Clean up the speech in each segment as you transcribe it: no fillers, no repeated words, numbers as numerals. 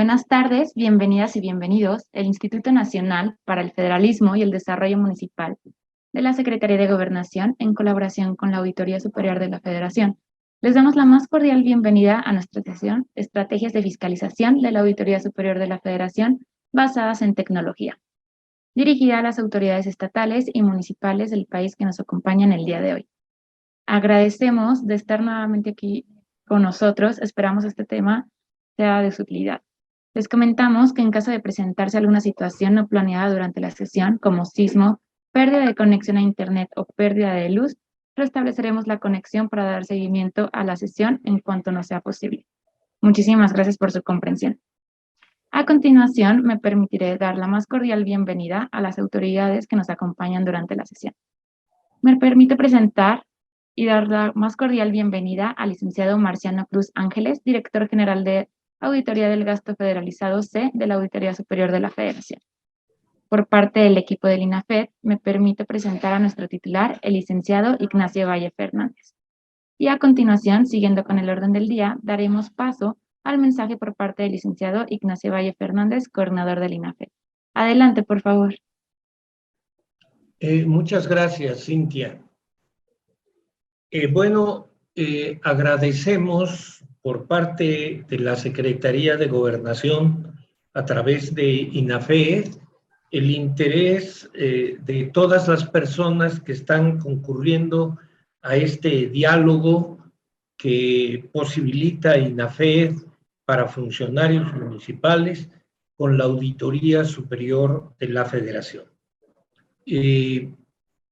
Buenas tardes, bienvenidas y bienvenidos al Instituto Nacional para el Federalismo y el Desarrollo Municipal de la Secretaría de Gobernación en colaboración con la Auditoría Superior de la Federación. Les damos la más cordial bienvenida a nuestra sesión Estrategias de Fiscalización de la Auditoría Superior de la Federación basadas en tecnología, dirigida a las autoridades estatales y municipales del país que nos acompañan el día de hoy. Agradecemos de estar nuevamente aquí con nosotros, esperamos este tema sea de su utilidad. Les comentamos que en caso de presentarse alguna situación no planeada durante la sesión, como sismo, pérdida de conexión a internet o pérdida de luz, restableceremos la conexión para dar seguimiento a la sesión en cuanto nos sea posible. Muchísimas gracias por su comprensión. A continuación, me permitiré dar la más cordial bienvenida a las autoridades que nos acompañan durante la sesión. Me permito presentar y dar la más cordial bienvenida al licenciado Marciano Cruz Ángeles, director general de Auditoría del Gasto Federalizado C de la Auditoría Superior de la Federación. Por parte del equipo del INAFED, me permito presentar a nuestro titular, el licenciado Ignacio Valle Fernández. Y a continuación, siguiendo con el orden del día, daremos paso al mensaje por parte del licenciado Ignacio Valle Fernández, coordinador del INAFED. Adelante, por favor. Muchas gracias, Cintia. Agradecemos por parte de la Secretaría de Gobernación a través de INAFED el interés de todas las personas que están concurriendo a este diálogo que posibilita INAFED para funcionarios municipales con la Auditoría Superior de la Federación.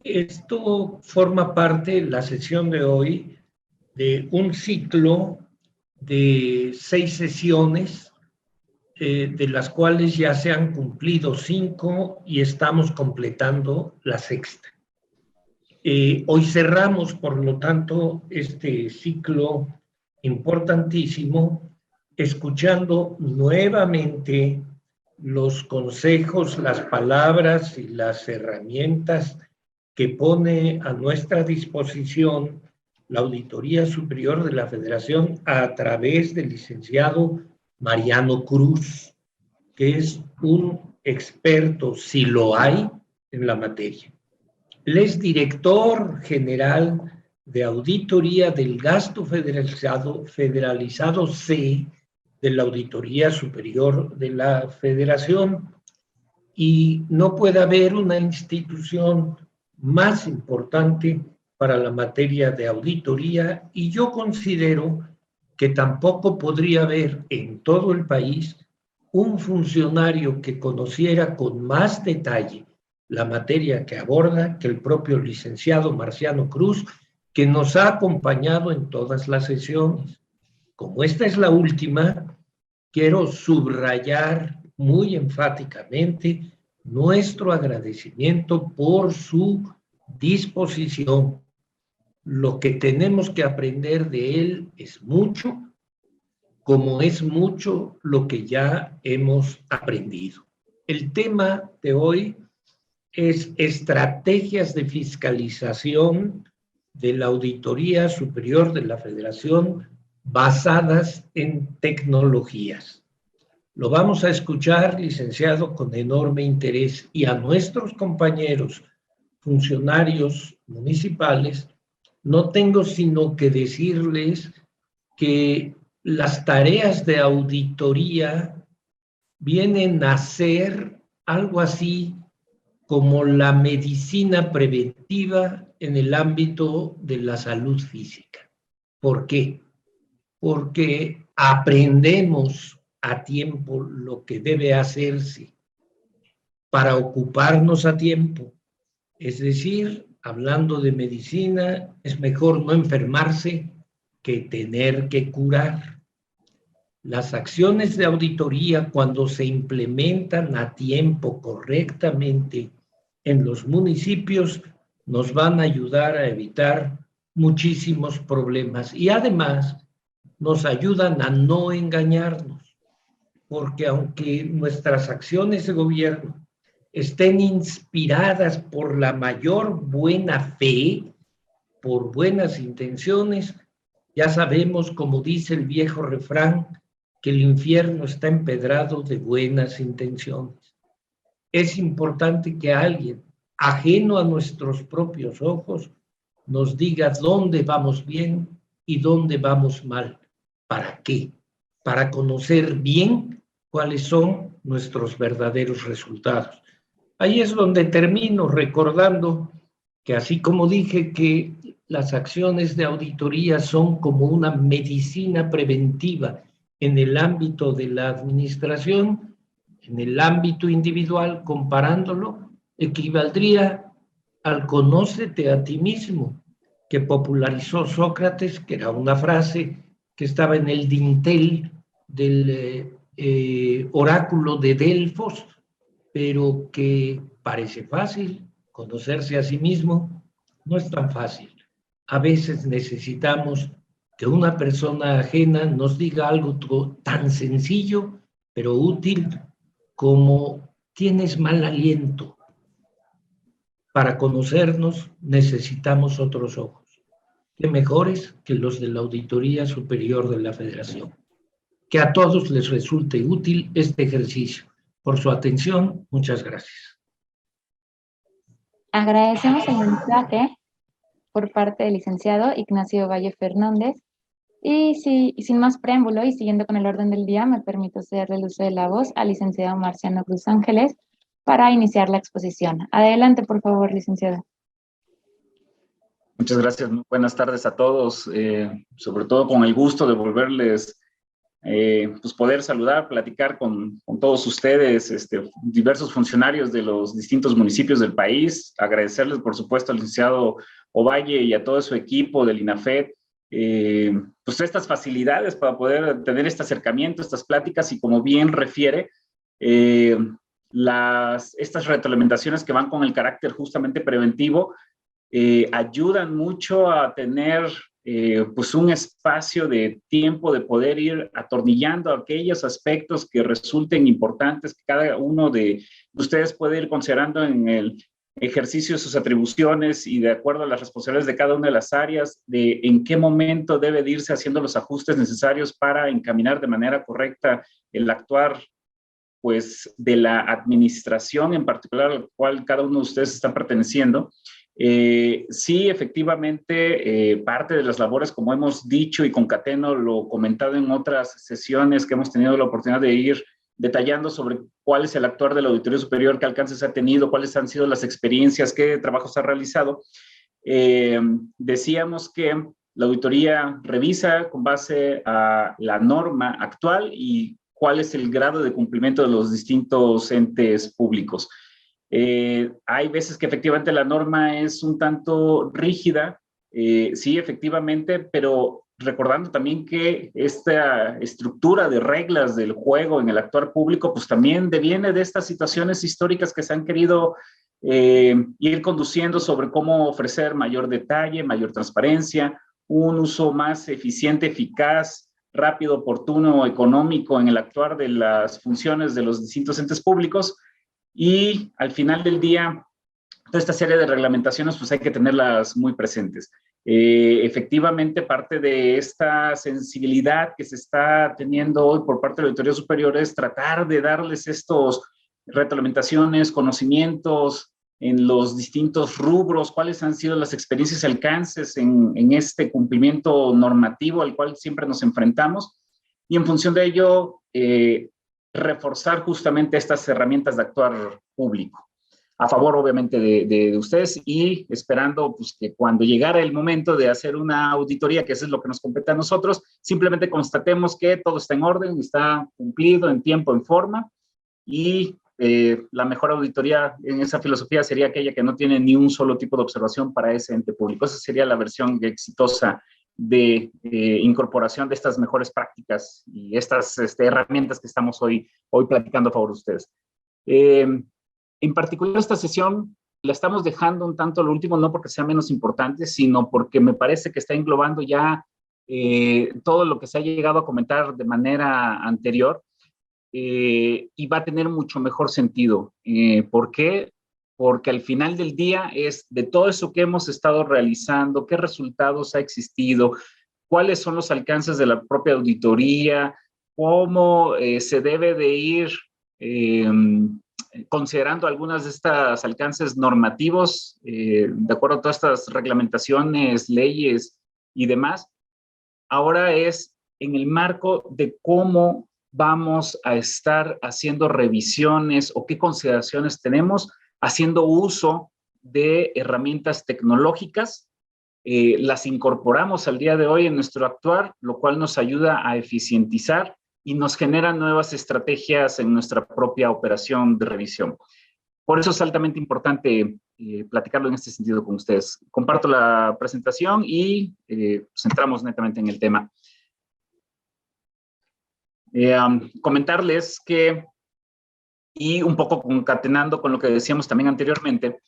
Esto forma parte, la sesión de hoy, de un ciclo de 6 sesiones, de las cuales ya se han cumplido 5 y estamos completando la 6ª. Hoy cerramos, por lo tanto, este ciclo importantísimo, escuchando nuevamente los consejos, las palabras y las herramientas que pone a nuestra disposición la Auditoría Superior de la Federación a través del licenciado Mariano Cruz, que es un experto, si lo hay, en la materia. Él es director general de Auditoría del Gasto Federalizado C de la Auditoría Superior de la Federación, y no puede haber una institución más importante para la materia de auditoría, y yo considero que tampoco podría haber en todo el país un funcionario que conociera con más detalle la materia que aborda que el propio licenciado Marciano Cruz, que nos ha acompañado en todas las sesiones. Como esta es la última, quiero subrayar muy enfáticamente nuestro agradecimiento por su disposición. Lo que tenemos que aprender de él es mucho, como es mucho lo que ya hemos aprendido. El tema de hoy es estrategias de fiscalización de la Auditoría Superior de la Federación basadas en tecnologías. Lo vamos a escuchar, licenciado, con enorme interés, y a nuestros compañeros funcionarios municipales no tengo sino que decirles que las tareas de auditoría vienen a ser algo así como la medicina preventiva en el ámbito de la salud física. ¿Por qué? Porque aprendemos a tiempo lo que debe hacerse para ocuparnos a tiempo. Es decir, hablando de medicina, es mejor no enfermarse que tener que curar. Las acciones de auditoría, cuando se implementan a tiempo correctamente en los municipios, nos van a ayudar a evitar muchísimos problemas, y además nos ayudan a no engañarnos, porque aunque nuestras acciones de gobierno estén inspiradas por la mayor buena fe, por buenas intenciones, ya sabemos, como dice el viejo refrán, que el infierno está empedrado de buenas intenciones. Es importante que alguien, ajeno a nuestros propios ojos, nos diga dónde vamos bien y dónde vamos mal. ¿Para qué? Para conocer bien cuáles son nuestros verdaderos resultados. Ahí es donde termino recordando que así como dije que las acciones de auditoría son como una medicina preventiva en el ámbito de la administración, en el ámbito individual, comparándolo, equivaldría al conócete a ti mismo, que popularizó Sócrates, que era una frase que estaba en el dintel del oráculo de Delfos, pero que parece fácil. Conocerse a sí mismo no es tan fácil. A veces necesitamos que una persona ajena nos diga algo tan sencillo, pero útil, como tienes mal aliento. Para conocernos necesitamos otros ojos, que mejores que los de la Auditoría Superior de la Federación. Que a todos les resulte útil este ejercicio. Por su atención, muchas gracias. Agradecemos el mensaje por parte del licenciado Ignacio Valle Fernández. Y sin más preámbulo y siguiendo con el orden del día, me permito ceder el uso de la voz al licenciado Marciano Cruz Ángeles para iniciar la exposición. Adelante, por favor, licenciado. Muchas gracias. Muy buenas tardes a todos. Sobre todo con el gusto de volverles pues poder saludar, platicar con todos ustedes, diversos funcionarios de los distintos municipios del país. Agradecerles, por supuesto, al licenciado Ovalle y a todo su equipo del INAFED, pues estas facilidades para poder tener este acercamiento, estas pláticas y como bien refiere, estas retroalimentaciones que van con el carácter justamente preventivo ayudan mucho a tener pues un espacio de tiempo de poder ir atornillando aquellos aspectos que resulten importantes, que cada uno de ustedes puede ir considerando en el ejercicio de sus atribuciones y de acuerdo a las responsabilidades de cada una de las áreas, de en qué momento debe de irse haciendo los ajustes necesarios para encaminar de manera correcta el actuar pues de la administración en particular al cual cada uno de ustedes está perteneciendo. Sí, efectivamente, parte de las labores, como hemos dicho y concateno lo comentado en otras sesiones que hemos tenido la oportunidad de ir detallando sobre cuál es el actuar de la Auditoría Superior, qué alcances ha tenido, cuáles han sido las experiencias, qué trabajos ha realizado. Decíamos que la auditoría revisa con base a la norma actual y cuál es el grado de cumplimiento de los distintos entes públicos. Hay veces que efectivamente la norma es un tanto rígida, sí, efectivamente, pero recordando también que esta estructura de reglas del juego en el actuar público, pues también deviene de estas situaciones históricas que se han querido ir conduciendo sobre cómo ofrecer mayor detalle, mayor transparencia, un uso más eficiente, eficaz, rápido, oportuno, económico en el actuar de las funciones de los distintos entes públicos. Y al final del día, toda esta serie de reglamentaciones pues hay que tenerlas muy presentes. Efectivamente, parte de esta sensibilidad que se está teniendo hoy por parte de la Auditoría Superior es tratar de darles estos reglamentaciones, conocimientos en los distintos rubros, cuáles han sido las experiencias y alcances en este cumplimiento normativo al cual siempre nos enfrentamos. Y en función de ello, reforzar justamente estas herramientas de actuar público, a favor obviamente de ustedes y esperando pues, que cuando llegara el momento de hacer una auditoría, que eso es lo que nos compete a nosotros, simplemente constatemos que todo está en orden, está cumplido en tiempo, en forma y la mejor auditoría en esa filosofía sería aquella que no tiene ni un solo tipo de observación para ese ente público. Esa sería la versión exitosa de incorporación de estas mejores prácticas y estas herramientas que estamos hoy platicando a favor de ustedes. En particular, esta sesión la estamos dejando un tanto lo último, no porque sea menos importante, sino porque me parece que está englobando ya todo lo que se ha llegado a comentar de manera anterior y va a tener mucho mejor sentido. ¿Por qué? Porque al final del día es de todo eso que hemos estado realizando, qué resultados ha existido, cuáles son los alcances de la propia auditoría, cómo se debe de ir considerando algunas de estas alcances normativos, de acuerdo a todas estas reglamentaciones, leyes y demás. Ahora es en el marco de cómo vamos a estar haciendo revisiones o qué consideraciones tenemos haciendo uso de herramientas tecnológicas. Las incorporamos al día de hoy en nuestro actuar, lo cual nos ayuda a eficientizar y nos genera nuevas estrategias en nuestra propia operación de revisión. Por eso es altamente importante platicarlo en este sentido con ustedes. Comparto la presentación y centramos netamente en el tema. Comentarles que, y un poco concatenando con lo que decíamos también anteriormente,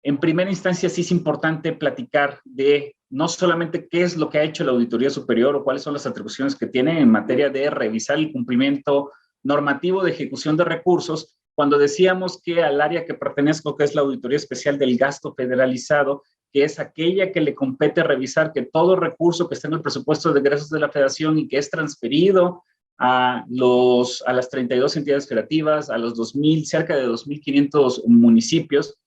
en primera instancia sí es importante platicar de no solamente qué es lo que ha hecho la Auditoría Superior o cuáles son las atribuciones que tiene en materia de revisar el cumplimiento normativo de ejecución de recursos, cuando decíamos que al área que pertenezco, que es la Auditoría Especial del Gasto Federalizado, que es aquella que le compete revisar que todo recurso que está en el presupuesto de egresos de la Federación y que es transferido a las 32 entidades federativas, a los cerca de 2.500 municipios,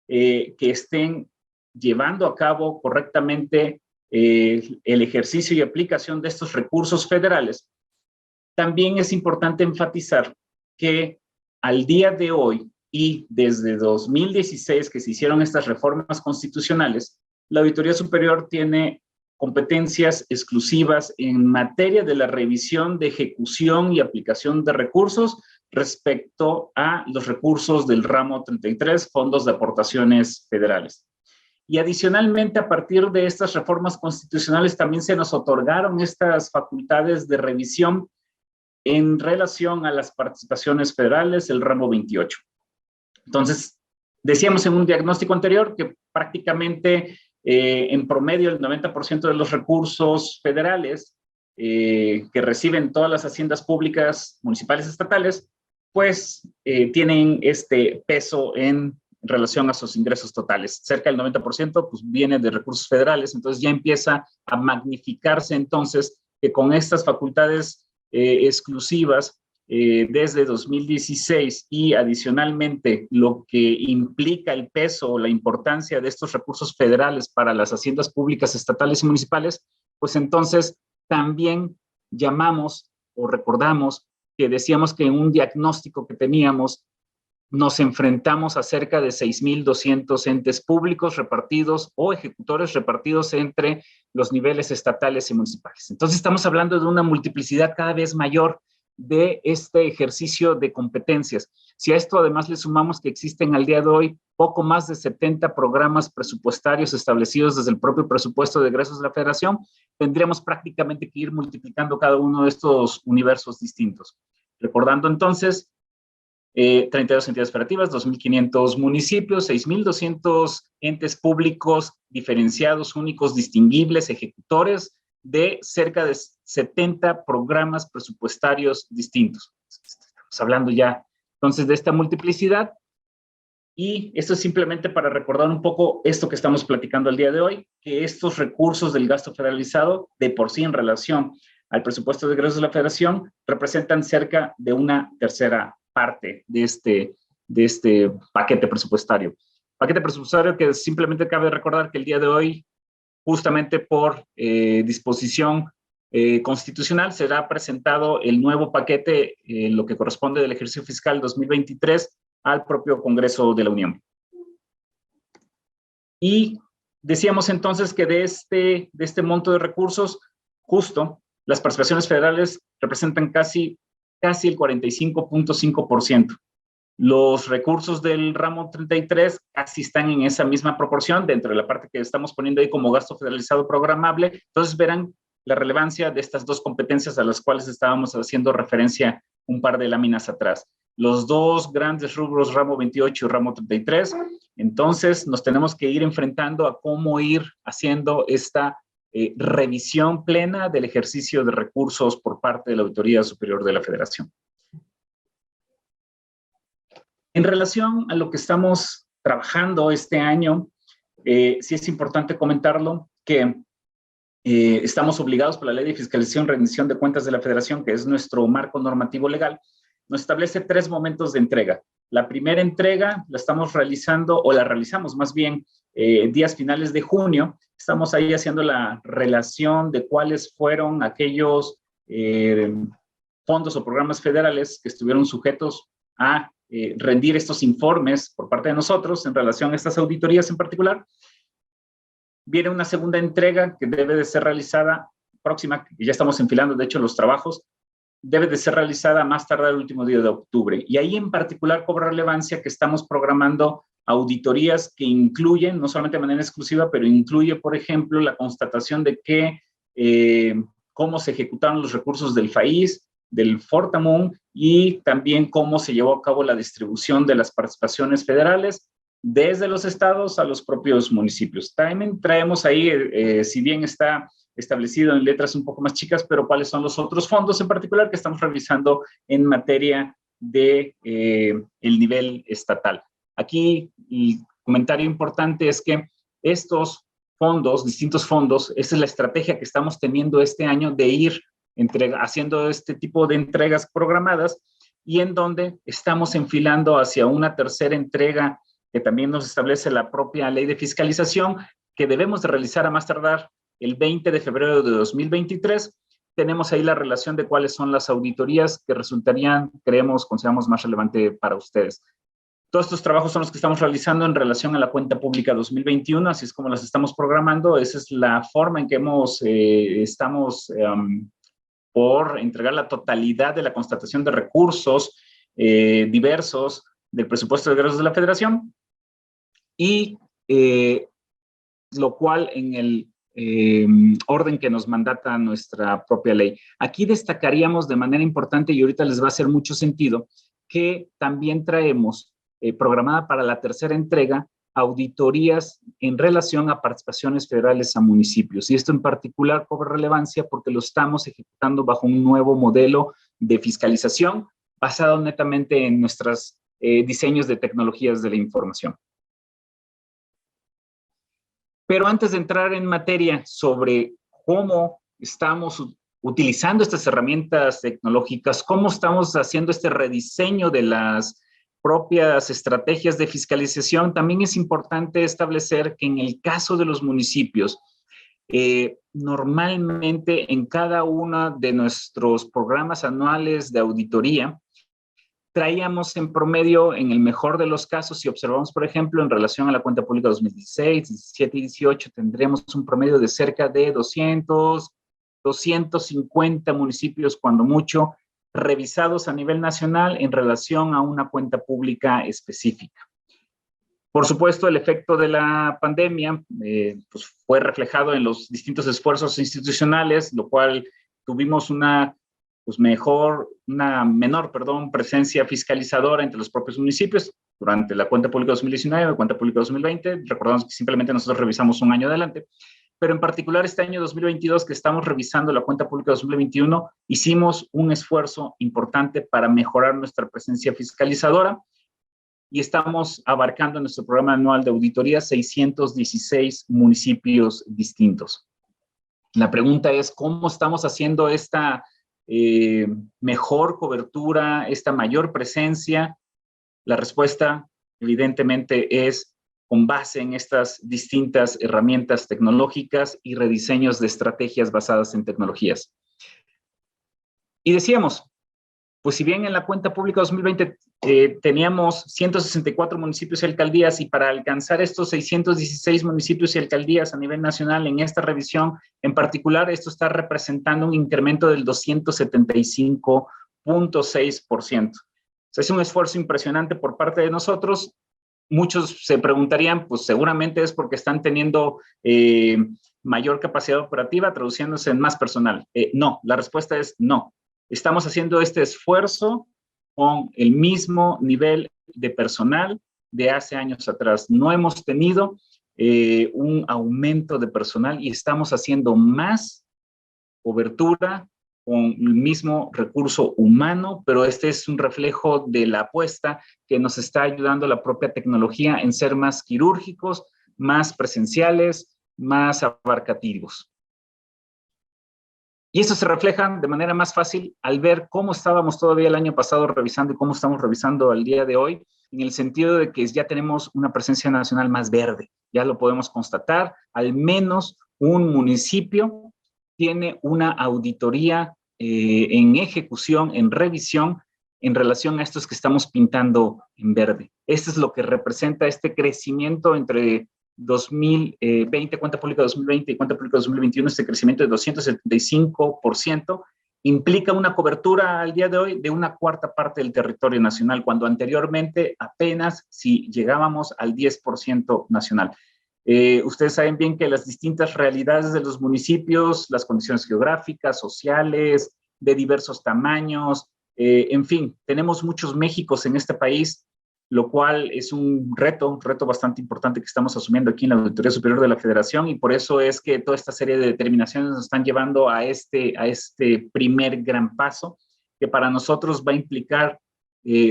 que estén llevando a cabo correctamente el ejercicio y aplicación de estos recursos federales. También es importante enfatizar que al día de hoy y desde 2016 que se hicieron estas reformas constitucionales, la Auditoría Superior tiene competencias exclusivas en materia de la revisión de ejecución y aplicación de recursos respecto a los recursos del ramo 33, fondos de aportaciones federales. Y adicionalmente, a partir de estas reformas constitucionales, también se nos otorgaron estas facultades de revisión en relación a las participaciones federales, el ramo 28. Entonces, decíamos en un diagnóstico anterior que prácticamente en promedio el 90% de los recursos federales que reciben todas las haciendas públicas, municipales, estatales, pues tienen este peso en relación a sus ingresos totales. Cerca del 90% pues viene de recursos federales, entonces ya empieza a magnificarse entonces que con estas facultades exclusivas desde 2016 y adicionalmente lo que implica el peso o la importancia de estos recursos federales para las haciendas públicas estatales y municipales, pues entonces también llamamos o recordamos que decíamos que en un diagnóstico que teníamos nos enfrentamos a cerca de 6.200 entes públicos repartidos o ejecutores repartidos entre los niveles estatales y municipales. Entonces estamos hablando de una multiplicidad cada vez mayor de este ejercicio de competencias. Si a esto además le sumamos que existen al día de hoy poco más de 70 programas presupuestarios establecidos desde el propio presupuesto de egresos de la Federación, tendríamos prácticamente que ir multiplicando cada uno de estos universos distintos. Recordando entonces, 32 entidades federativas, 2.500 municipios, 6.200 entes públicos diferenciados, únicos, distinguibles, ejecutores de cerca de 70 programas presupuestarios distintos. Estamos hablando ya entonces de esta multiplicidad y esto es simplemente para recordar un poco esto que estamos platicando el día de hoy, que estos recursos del gasto federalizado de por sí en relación al presupuesto de egresos de la Federación representan cerca de una tercera parte de este paquete presupuestario. Paquete presupuestario que simplemente cabe recordar que el día de hoy, justamente por disposición constitucional, será presentado el nuevo paquete, lo que corresponde del ejercicio fiscal 2023, al propio Congreso de la Unión. Y decíamos entonces que de este monto de recursos, justo las participaciones federales representan casi el 45.5%. Los recursos del ramo 33 casi están en esa misma proporción dentro de la parte que estamos poniendo ahí como gasto federalizado programable. Entonces verán la relevancia de estas dos competencias a las cuales estábamos haciendo referencia un par de láminas atrás. Los dos grandes rubros, ramo 28 y ramo 33, entonces nos tenemos que ir enfrentando a cómo ir haciendo esta revisión plena del ejercicio de recursos por parte de la Auditoría Superior de la Federación. En relación a lo que estamos trabajando este año, sí es importante comentarlo que estamos obligados por la Ley de Fiscalización y Rendición de Cuentas de la Federación, que es nuestro marco normativo legal, nos establece 3 momentos de entrega. La primera entrega la estamos realizando, o la realizamos más bien, días finales de junio. Estamos ahí haciendo la relación de cuáles fueron aquellos fondos o programas federales que estuvieron sujetos a rendir estos informes por parte de nosotros en relación a estas auditorías en particular. Viene una segunda entrega que debe de ser realizada próxima, y ya estamos enfilando, de hecho, los trabajos, debe de ser realizada más tardar el último día de octubre. Y ahí en particular cobra relevancia que estamos programando auditorías que incluyen, no solamente de manera exclusiva, pero incluye, por ejemplo, la constatación de que cómo se ejecutaron los recursos del FAIS, del Fortamun, y también cómo se llevó a cabo la distribución de las participaciones federales desde los estados a los propios municipios. También traemos ahí, si bien está establecido en letras un poco más chicas, pero cuáles son los otros fondos en particular que estamos revisando en materia de el nivel estatal. Aquí el comentario importante es que estos fondos, distintos fondos, esa es la estrategia que estamos teniendo este año de ir haciendo este tipo de entregas programadas, y en donde estamos enfilando hacia una tercera entrega que también nos establece la propia ley de fiscalización, que debemos de realizar a más tardar el 20 de febrero de 2023. Tenemos ahí la relación de cuáles son las auditorías que resultarían, consideramos más relevante para ustedes. Todos estos trabajos son los que estamos realizando en relación a la cuenta pública 2021, así es como las estamos programando. Esa es la forma en que estamos por entregar la totalidad de la constatación de recursos diversos del presupuesto de egresos de la Federación, y lo cual en el orden que nos mandata nuestra propia ley. Aquí destacaríamos de manera importante, y ahorita les va a hacer mucho sentido, que también traemos programada para la tercera entrega auditorías en relación a participaciones federales a municipios. Y esto en particular cobra relevancia porque lo estamos ejecutando bajo un nuevo modelo de fiscalización basado netamente en nuestros diseños de tecnologías de la información. Pero antes de entrar en materia sobre cómo estamos utilizando estas herramientas tecnológicas, cómo estamos haciendo este rediseño de las propias estrategias de fiscalización, también es importante establecer que en el caso de los municipios, normalmente en cada uno de nuestros programas anuales de auditoría, traíamos en promedio, en el mejor de los casos, si observamos, por ejemplo, en relación a la cuenta pública 2016, 17 y 18, tendríamos un promedio de cerca de 200, 250 municipios, cuando mucho, revisados a nivel nacional en relación a una cuenta pública específica. Por supuesto, el efecto de la pandemia pues fue reflejado en los distintos esfuerzos institucionales, lo cual tuvimos una menor presencia fiscalizadora entre los propios municipios durante la cuenta pública 2019, la cuenta pública 2020. Recordamos que simplemente nosotros revisamos un año adelante, pero en particular este año 2022 que estamos revisando la cuenta pública 2021, hicimos un esfuerzo importante para mejorar nuestra presencia fiscalizadora y estamos abarcando en nuestro programa anual de auditoría 616 municipios distintos. La pregunta es, ¿cómo estamos haciendo esta mejor cobertura, esta mayor presencia? La respuesta, evidentemente, es con base en estas distintas herramientas tecnológicas y rediseños de estrategias basadas en tecnologías. Y decíamos, pues si bien en la cuenta pública 2020 teníamos 164 municipios y alcaldías, y para alcanzar estos 616 municipios y alcaldías a nivel nacional en esta revisión, en particular, esto está representando un incremento del 275.6%. O sea, es un esfuerzo impresionante por parte de nosotros. Muchos se preguntarían, pues seguramente es porque están teniendo mayor capacidad operativa, traduciéndose en más personal. No, la respuesta es no. Estamos haciendo este esfuerzo con el mismo nivel de personal de hace años atrás. No hemos tenido un aumento de personal y estamos haciendo más cobertura con el mismo recurso humano, pero este es un reflejo de la apuesta que nos está ayudando la propia tecnología en ser más quirúrgicos, más presenciales, más abarcativos. Y eso se refleja de manera más fácil al ver cómo estábamos todavía el año pasado revisando y cómo estamos revisando al día de hoy, en el sentido de que ya tenemos una presencia nacional más verde. Ya lo podemos constatar, al menos un municipio tiene una auditoría en ejecución, en revisión, en relación a estos que estamos pintando en verde. Esto es lo que representa este crecimiento entre 2020, cuenta pública 2020 y cuenta pública 2021, este crecimiento de 275%, implica una cobertura al día de hoy de una cuarta parte del territorio nacional, cuando anteriormente apenas si llegábamos al 10% nacional. Ustedes saben bien que las distintas realidades de los municipios, las condiciones geográficas, sociales, de diversos tamaños, en fin, tenemos muchos Méxicos en este país, lo cual es un reto bastante importante que estamos asumiendo aquí en la Auditoría Superior de la Federación, y por eso es que toda esta serie de determinaciones nos están llevando a este primer gran paso, que para nosotros va a implicar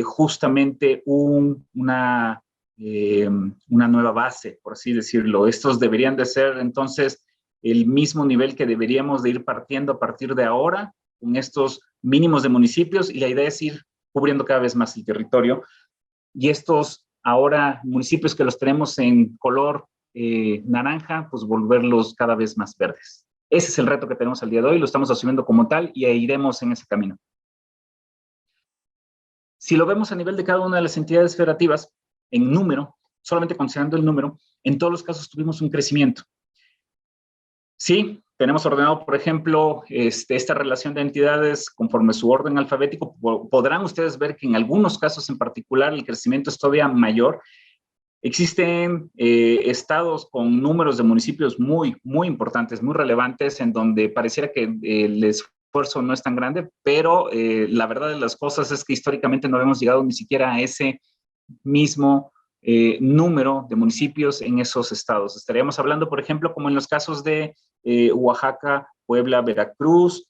justamente una nueva base, por así decirlo. Estos deberían de ser entonces el mismo nivel que deberíamos de ir partiendo a partir de ahora, con estos mínimos de municipios, y la idea es ir cubriendo cada vez más el territorio. Y estos ahora municipios que los tenemos en color naranja, pues volverlos cada vez más verdes. Ese es el reto que tenemos al día de hoy, lo estamos asumiendo como tal y iremos en ese camino. Si lo vemos a nivel de cada una de las entidades federativas, en número, solamente considerando el número, en todos los casos tuvimos un crecimiento. Sí, tenemos ordenado, por ejemplo, esta relación de entidades conforme su orden alfabético. Podrán ustedes ver que en algunos casos en particular el crecimiento es todavía mayor. Existen estados con números de municipios muy, muy importantes, muy relevantes, en donde pareciera que el esfuerzo no es tan grande, pero la verdad de las cosas es que históricamente no hemos llegado ni siquiera a ese mismo número de municipios en esos estados. Estaríamos hablando, por ejemplo, como en los casos de Oaxaca, Puebla, Veracruz,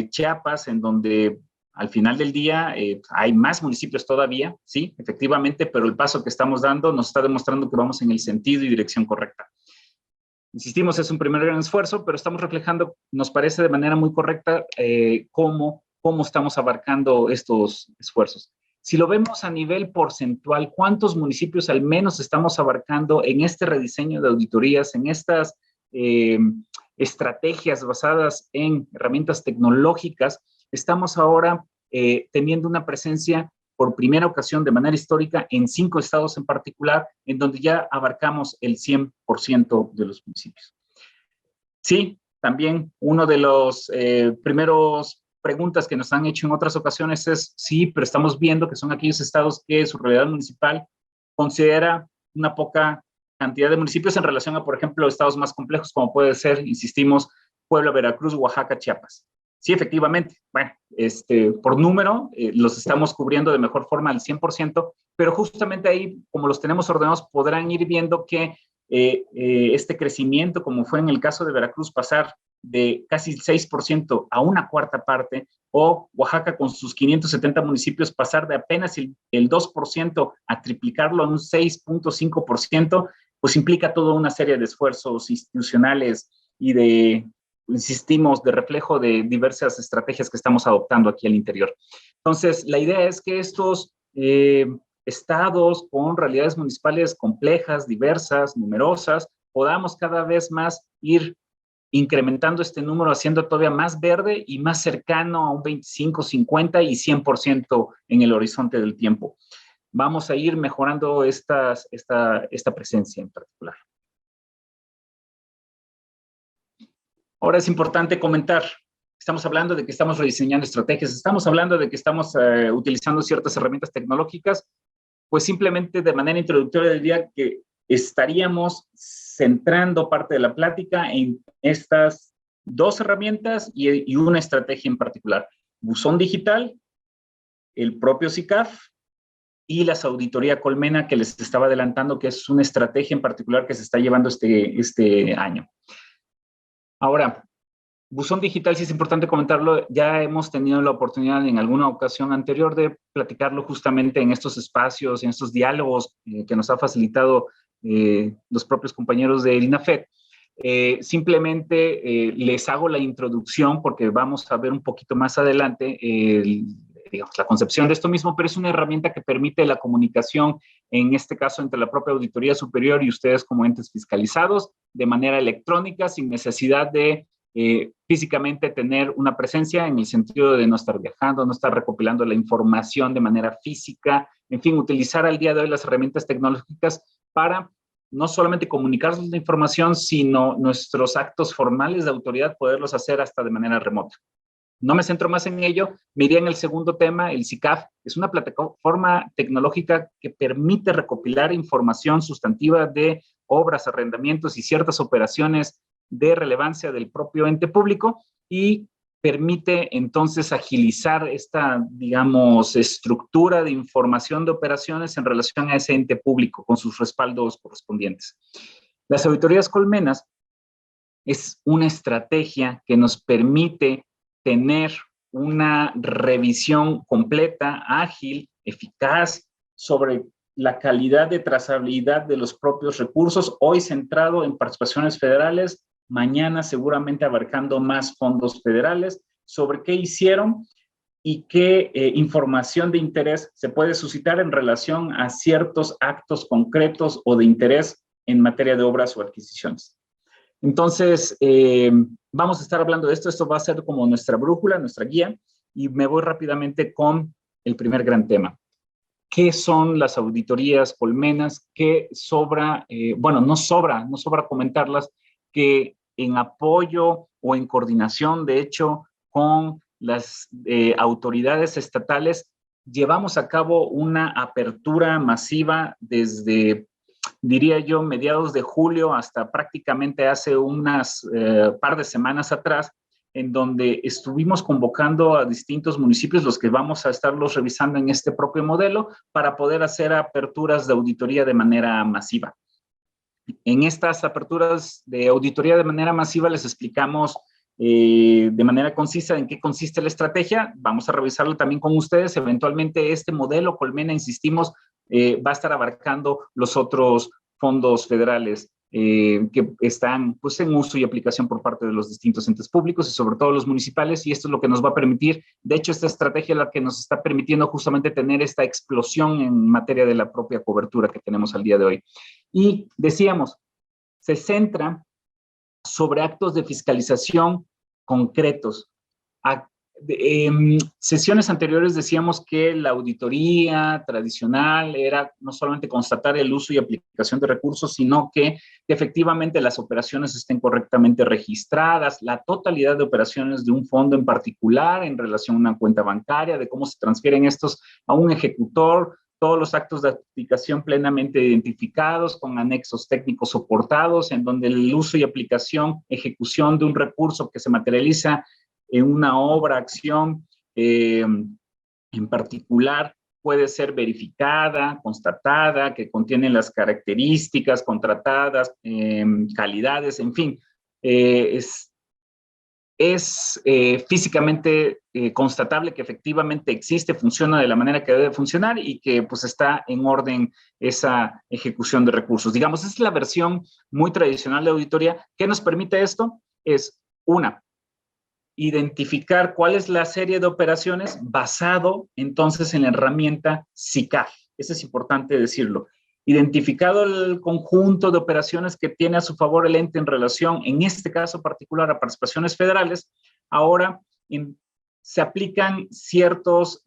Chiapas, en donde al final del día hay más municipios todavía, sí, efectivamente, pero el paso que estamos dando nos está demostrando que vamos en el sentido y dirección correcta. Insistimos, es un primer gran esfuerzo, pero estamos reflejando, nos parece de manera muy correcta, cómo estamos abarcando estos esfuerzos. Si lo vemos a nivel porcentual, ¿cuántos municipios al menos estamos abarcando en este rediseño de auditorías, en estas estrategias basadas en herramientas tecnológicas? Estamos ahora teniendo una presencia por primera ocasión de manera histórica en 5 estados en particular, en donde ya abarcamos el 100% de los municipios. Sí, también uno de los primeros preguntas que nos han hecho en otras ocasiones es, sí, pero estamos viendo que son aquellos estados que su realidad municipal considera una poca cantidad de municipios en relación a, por ejemplo, estados más complejos como puede ser, insistimos, Puebla, Veracruz, Oaxaca, Chiapas. Sí, efectivamente, bueno, por número los estamos cubriendo de mejor forma al 100%, pero justamente ahí, como los tenemos ordenados, podrán ir viendo que este crecimiento, como fue en el caso de Veracruz, pasar de casi el 6% a una cuarta parte, o Oaxaca con sus 570 municipios pasar de apenas el 2% a triplicarlo a un 6.5%, pues implica toda una serie de esfuerzos institucionales y insistimos, de reflejo de diversas estrategias que estamos adoptando aquí al interior. Entonces, la idea es que estos estados con realidades municipales complejas, diversas, numerosas, podamos cada vez más ir incrementando este número, haciendo todavía más verde y más cercano a un 25, 50 y 100% en el horizonte del tiempo. Vamos a ir mejorando esta presencia en particular. Ahora es importante comentar, estamos hablando de que estamos rediseñando estrategias, estamos hablando de que estamos utilizando ciertas herramientas tecnológicas, pues simplemente de manera introductoria diría que estaríamos centrando parte de la plática en estas 2 herramientas y una estrategia en particular. Buzón digital, el propio SICAF y las auditoría Colmena que les estaba adelantando, que es una estrategia en particular que se está llevando este año. Ahora, buzón digital, sí es importante comentarlo, ya hemos tenido la oportunidad en alguna ocasión anterior de platicarlo justamente en estos espacios, en estos diálogos que nos ha facilitado los propios compañeros de INAFED. Simplemente les hago la introducción porque vamos a ver un poquito más adelante digamos, la concepción de esto mismo, pero es una herramienta que permite la comunicación, en este caso entre la propia Auditoría Superior y ustedes como entes fiscalizados, de manera electrónica, sin necesidad de físicamente tener una presencia, en el sentido de no estar viajando, no estar recopilando la información de manera física, en fin, utilizar al día de hoy las herramientas tecnológicas para no solamente comunicarnos la información, sino nuestros actos formales de autoridad poderlos hacer hasta de manera remota. No me centro más en ello, me iría en el segundo tema, el SICAF. Es una plataforma tecnológica que permite recopilar información sustantiva de obras, arrendamientos y ciertas operaciones de relevancia del propio ente público y permite entonces agilizar esta, digamos, estructura de información de operaciones en relación a ese ente público con sus respaldos correspondientes. Las auditorías colmenas es una estrategia que nos permite tener una revisión completa, ágil, eficaz sobre la calidad de trazabilidad de los propios recursos, hoy centrado en participaciones federales, mañana seguramente abarcando más fondos federales, sobre qué hicieron y qué información de interés se puede suscitar en relación a ciertos actos concretos o de interés en materia de obras o adquisiciones. Entonces, vamos a estar hablando de esto. Esto va a ser como nuestra brújula, nuestra guía, y me voy rápidamente con el primer gran tema. ¿Qué son las auditorías colmenas? ¿Qué sobra? Bueno, no sobra comentarlas, que en apoyo o en coordinación, de hecho, con las autoridades estatales, llevamos a cabo una apertura masiva desde, diría yo, mediados de julio hasta prácticamente hace unas par de semanas atrás, en donde estuvimos convocando a distintos municipios, los que vamos a estarlos revisando en este propio modelo, para poder hacer aperturas de auditoría de manera masiva. En estas aperturas de auditoría de manera masiva les explicamos de manera concisa en qué consiste la estrategia. Vamos a revisarlo también con ustedes. Eventualmente este modelo Colmena, insistimos, va a estar abarcando los otros fondos federales que están pues, en uso y aplicación por parte de los distintos entes públicos y sobre todo los municipales, y esto es lo que nos va a permitir, de hecho esta estrategia es la que nos está permitiendo justamente tener esta explosión en materia de la propia cobertura que tenemos al día de hoy. Y decíamos, se centra sobre actos de fiscalización concretos. Sesiones anteriores decíamos que la auditoría tradicional era no solamente constatar el uso y aplicación de recursos, sino que efectivamente las operaciones estén correctamente registradas, la totalidad de operaciones de un fondo en particular en relación a una cuenta bancaria, de cómo se transfieren estos a un ejecutor, todos los actos de aplicación plenamente identificados con anexos técnicos soportados, en donde el uso y aplicación, ejecución de un recurso que se materializa en una obra, acción en particular, puede ser verificada, constatada, que contiene las características contratadas, calidades, en fin, es físicamente constatable que efectivamente existe, funciona de la manera que debe funcionar y que pues está en orden esa ejecución de recursos. Digamos, esa es la versión muy tradicional de auditoría. ¿Qué nos permite esto? Es, una, identificar cuál es la serie de operaciones basado entonces en la herramienta SICAF. Eso es importante decirlo. Identificado el conjunto de operaciones que tiene a su favor el ente en relación, en este caso particular, a participaciones federales, ahora se aplican ciertos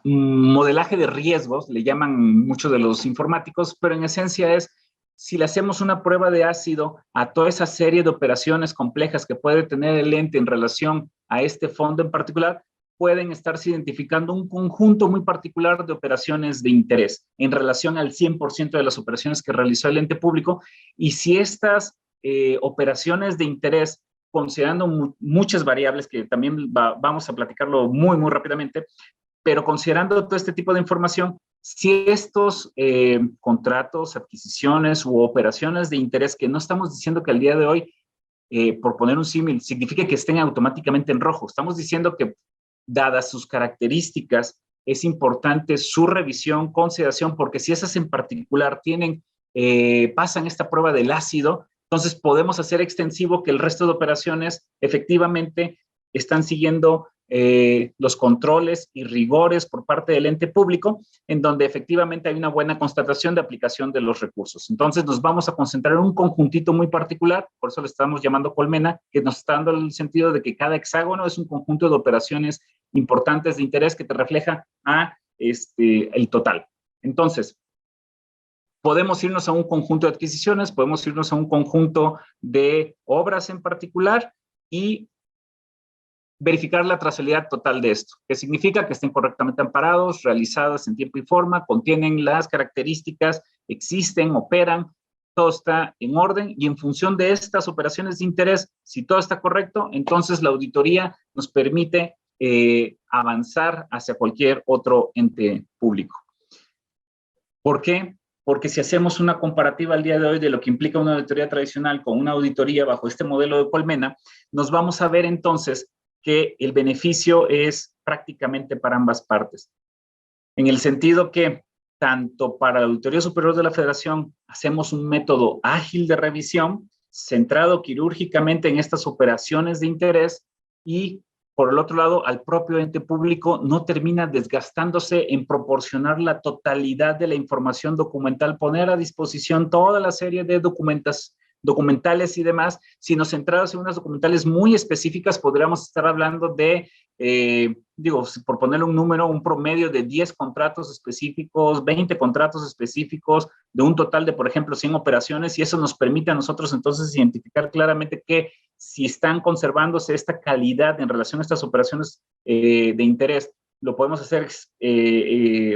modelaje de riesgos, le llaman muchos de los informáticos, pero en esencia es, si le hacemos una prueba de ácido a toda esa serie de operaciones complejas que puede tener el ente en relación a este fondo en particular, pueden estarse identificando un conjunto muy particular de operaciones de interés en relación al 100% de las operaciones que realizó el ente público. Y si estas operaciones de interés, considerando muchas variables que también vamos a platicarlo muy, muy rápidamente, pero considerando todo este tipo de información, si estos contratos, adquisiciones u operaciones de interés, que no estamos diciendo que al día de hoy, por poner un símil, significa que estén automáticamente en rojo, estamos diciendo que dadas sus características, es importante su revisión, consideración, porque si esas en particular tienen pasan esta prueba del ácido, entonces podemos hacer extensivo que el resto de operaciones efectivamente están siguiendo los controles y rigores por parte del ente público, en donde efectivamente hay una buena constatación de aplicación de los recursos. Entonces nos vamos a concentrar en un conjuntito muy particular, por eso le estamos llamando colmena, que nos está dando el sentido de que cada hexágono es un conjunto de operaciones importantes de interés que te refleja a el total. Entonces, podemos irnos a un conjunto de adquisiciones, podemos irnos a un conjunto de obras en particular y verificar la trazabilidad total de esto, que significa que estén correctamente amparados, realizadas en tiempo y forma, contienen las características, existen, operan, todo está en orden y en función de estas operaciones de interés, si todo está correcto, entonces la auditoría nos permite avanzar hacia cualquier otro ente público. ¿Por qué? Porque si hacemos una comparativa al día de hoy de lo que implica una auditoría tradicional con una auditoría bajo este modelo de colmena, nos vamos a ver entonces que el beneficio es prácticamente para ambas partes. En el sentido que tanto para la Auditoría Superior de la Federación hacemos un método ágil de revisión, centrado quirúrgicamente en estas operaciones de interés y por el otro lado, al propio ente público no termina desgastándose en proporcionar la totalidad de la información documental, poner a disposición toda la serie de documentales y demás, sino centrados en unas documentales muy específicas, podríamos estar hablando de, por ponerle un número, un promedio de 10 contratos específicos, 20 contratos específicos, de un total de, por ejemplo, 100 operaciones, y eso nos permite a nosotros entonces identificar claramente que si están conservándose esta calidad en relación a estas operaciones de interés, lo podemos hacer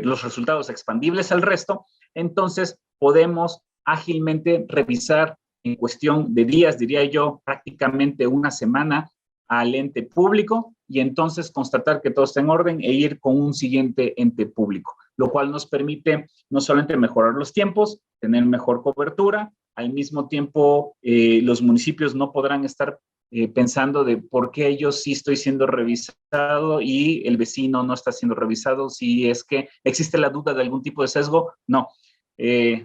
los resultados expandibles al resto, entonces podemos ágilmente revisar en cuestión de días, diría yo, prácticamente una semana al ente público y entonces constatar que todo está en orden e ir con un siguiente ente público, lo cual nos permite no solamente mejorar los tiempos, tener mejor cobertura, al mismo tiempo los municipios no podrán estar pensando de por qué yo sí estoy siendo revisado y el vecino no está siendo revisado, si es que existe la duda de algún tipo de sesgo, no.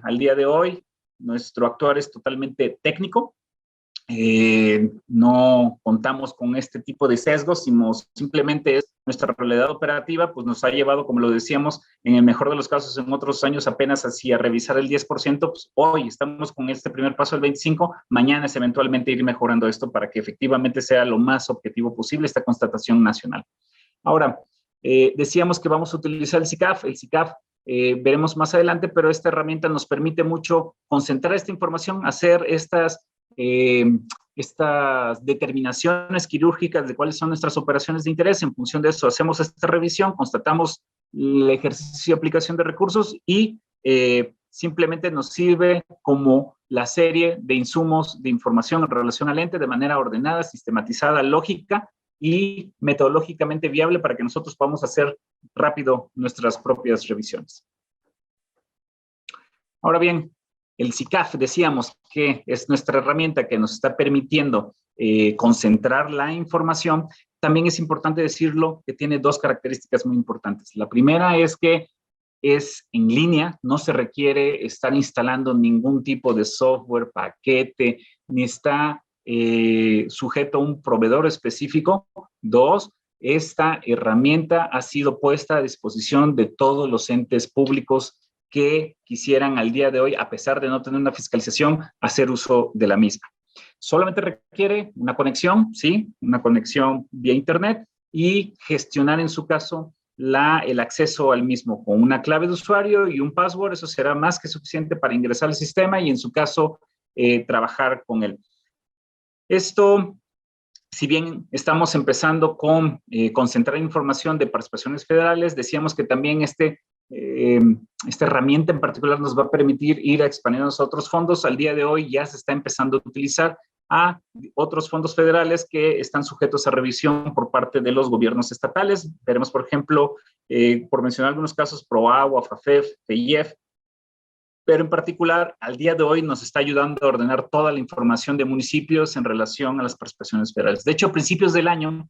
Al día de hoy, nuestro actuar es totalmente técnico, no contamos con este tipo de sesgos, sino simplemente es nuestra realidad operativa, pues nos ha llevado, como lo decíamos, en el mejor de los casos, en otros años apenas hacia revisar el 10%, pues hoy estamos con este primer paso del 25%, mañana es eventualmente ir mejorando esto para que efectivamente sea lo más objetivo posible esta constatación nacional. Ahora, decíamos que vamos a utilizar el SICAF, veremos más adelante, pero esta herramienta nos permite mucho concentrar esta información, hacer estas determinaciones quirúrgicas de cuáles son nuestras operaciones de interés. En función de eso hacemos esta revisión, constatamos el ejercicio de aplicación de recursos y simplemente nos sirve como la serie de insumos de información en relación al ente de manera ordenada, sistematizada, lógica y metodológicamente viable para que nosotros podamos hacer rápido nuestras propias revisiones. Ahora bien, el SICAF, decíamos que es nuestra herramienta que nos está permitiendo concentrar la información. También es importante decirlo que tiene dos características muy importantes. La primera es que es en línea, no se requiere estar instalando ningún tipo de software, paquete, ni está sujeto a un proveedor específico. Dos, esta herramienta ha sido puesta a disposición de todos los entes públicos que quisieran al día de hoy, a pesar de no tener una fiscalización, hacer uso de la misma. Solamente requiere una conexión, ¿sí? Una conexión vía internet y gestionar en su caso el acceso al mismo con una clave de usuario y un password. Eso será más que suficiente para ingresar al sistema y en su caso trabajar con él. Esto, si bien estamos empezando con concentrar información de participaciones federales, decíamos que también esta herramienta en particular nos va a permitir ir expandiendo a otros fondos. Al día de hoy ya se está empezando a utilizar a otros fondos federales que están sujetos a revisión por parte de los gobiernos estatales. Veremos, por ejemplo, por mencionar algunos casos, PROAGUA, FAFEF, FEIEF, pero en particular, al día de hoy nos está ayudando a ordenar toda la información de municipios en relación a las participaciones federales. De hecho, a principios del año,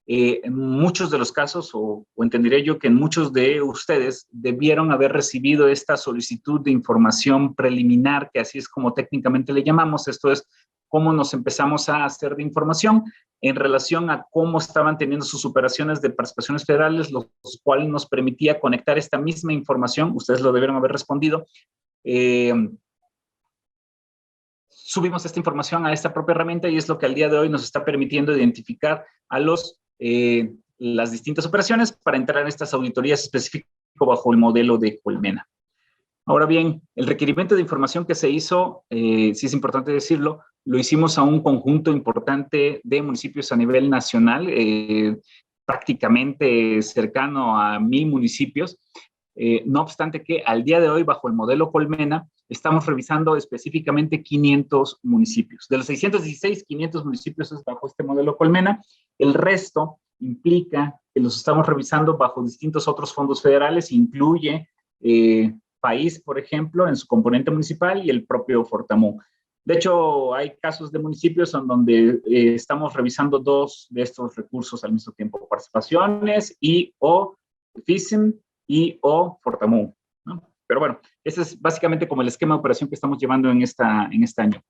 en muchos de los casos, o entenderé yo que en muchos de ustedes debieron haber recibido esta solicitud de información preliminar, que así es como técnicamente le llamamos. Esto es cómo nos empezamos a hacer de información en relación a cómo estaban teniendo sus operaciones de participaciones federales, los cuales nos permitía conectar esta misma información. Ustedes lo debieron haber respondido. Subimos esta información a esta propia herramienta y es lo que al día de hoy nos está permitiendo identificar a las distintas operaciones para entrar en estas auditorías específicas bajo el modelo de Colmena. Ahora bien, el requerimiento de información que se hizo, sí es importante decirlo, lo hicimos a un conjunto importante de municipios a nivel nacional, prácticamente cercano a 1,000 municipios. No obstante que al día de hoy, bajo el modelo Colmena, estamos revisando específicamente 500 municipios. De los 616, 500 municipios es bajo este modelo Colmena. El resto implica que los estamos revisando bajo distintos otros fondos federales, incluye País, por ejemplo, en su componente municipal y el propio Fortamu. De hecho, hay casos de municipios en donde estamos revisando 2 de estos recursos al mismo tiempo, participaciones y o FISM y o Fortamu, ¿no? Pero bueno, ese es básicamente como el esquema de operación que estamos llevando en este año.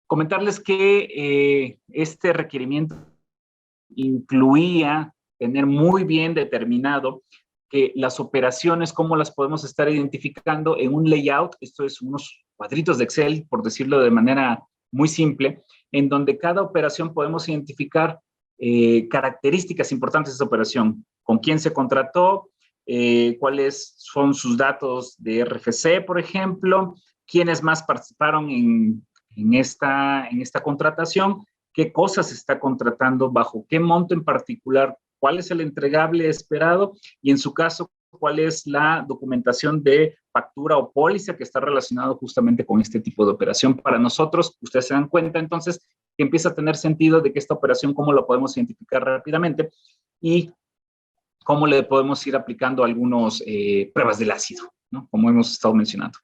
Comentarles que este requerimiento incluía tener muy bien determinado que las operaciones, cómo las podemos estar identificando en un layout, esto es unos cuadritos de Excel, por decirlo de manera muy simple, en donde cada operación podemos identificar características importantes de esa operación, con quién se contrató, cuáles son sus datos de RFC, por ejemplo, quiénes más participaron en esta contratación, qué cosas se está contratando, bajo qué monto en particular, cuál es el entregable esperado y en su caso, cuál es la documentación de factura o póliza que está relacionado justamente con este tipo de operación. Para nosotros, ustedes se dan cuenta entonces que empieza a tener sentido de que esta operación, cómo la podemos identificar rápidamente y cómo le podemos ir aplicando algunas pruebas del ácido, ¿no? Como hemos estado mencionando.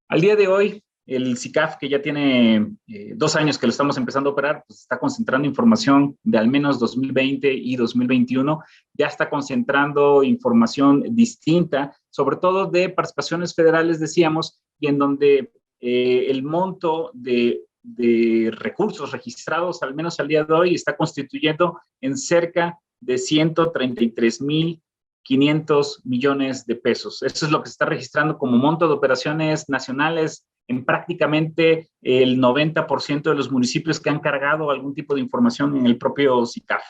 Al día de hoy, el SICAF, que ya tiene 2 años que lo estamos empezando a operar, pues está concentrando información de al menos 2020 y 2021. Ya está concentrando información distinta, sobre todo de participaciones federales, decíamos, y en donde el monto de recursos registrados, al menos al día de hoy, está constituyendo en cerca de 133,500 millones de pesos. Eso es lo que se está registrando como monto de operaciones nacionales en prácticamente el 90% de los municipios que han cargado algún tipo de información en el propio SICAF.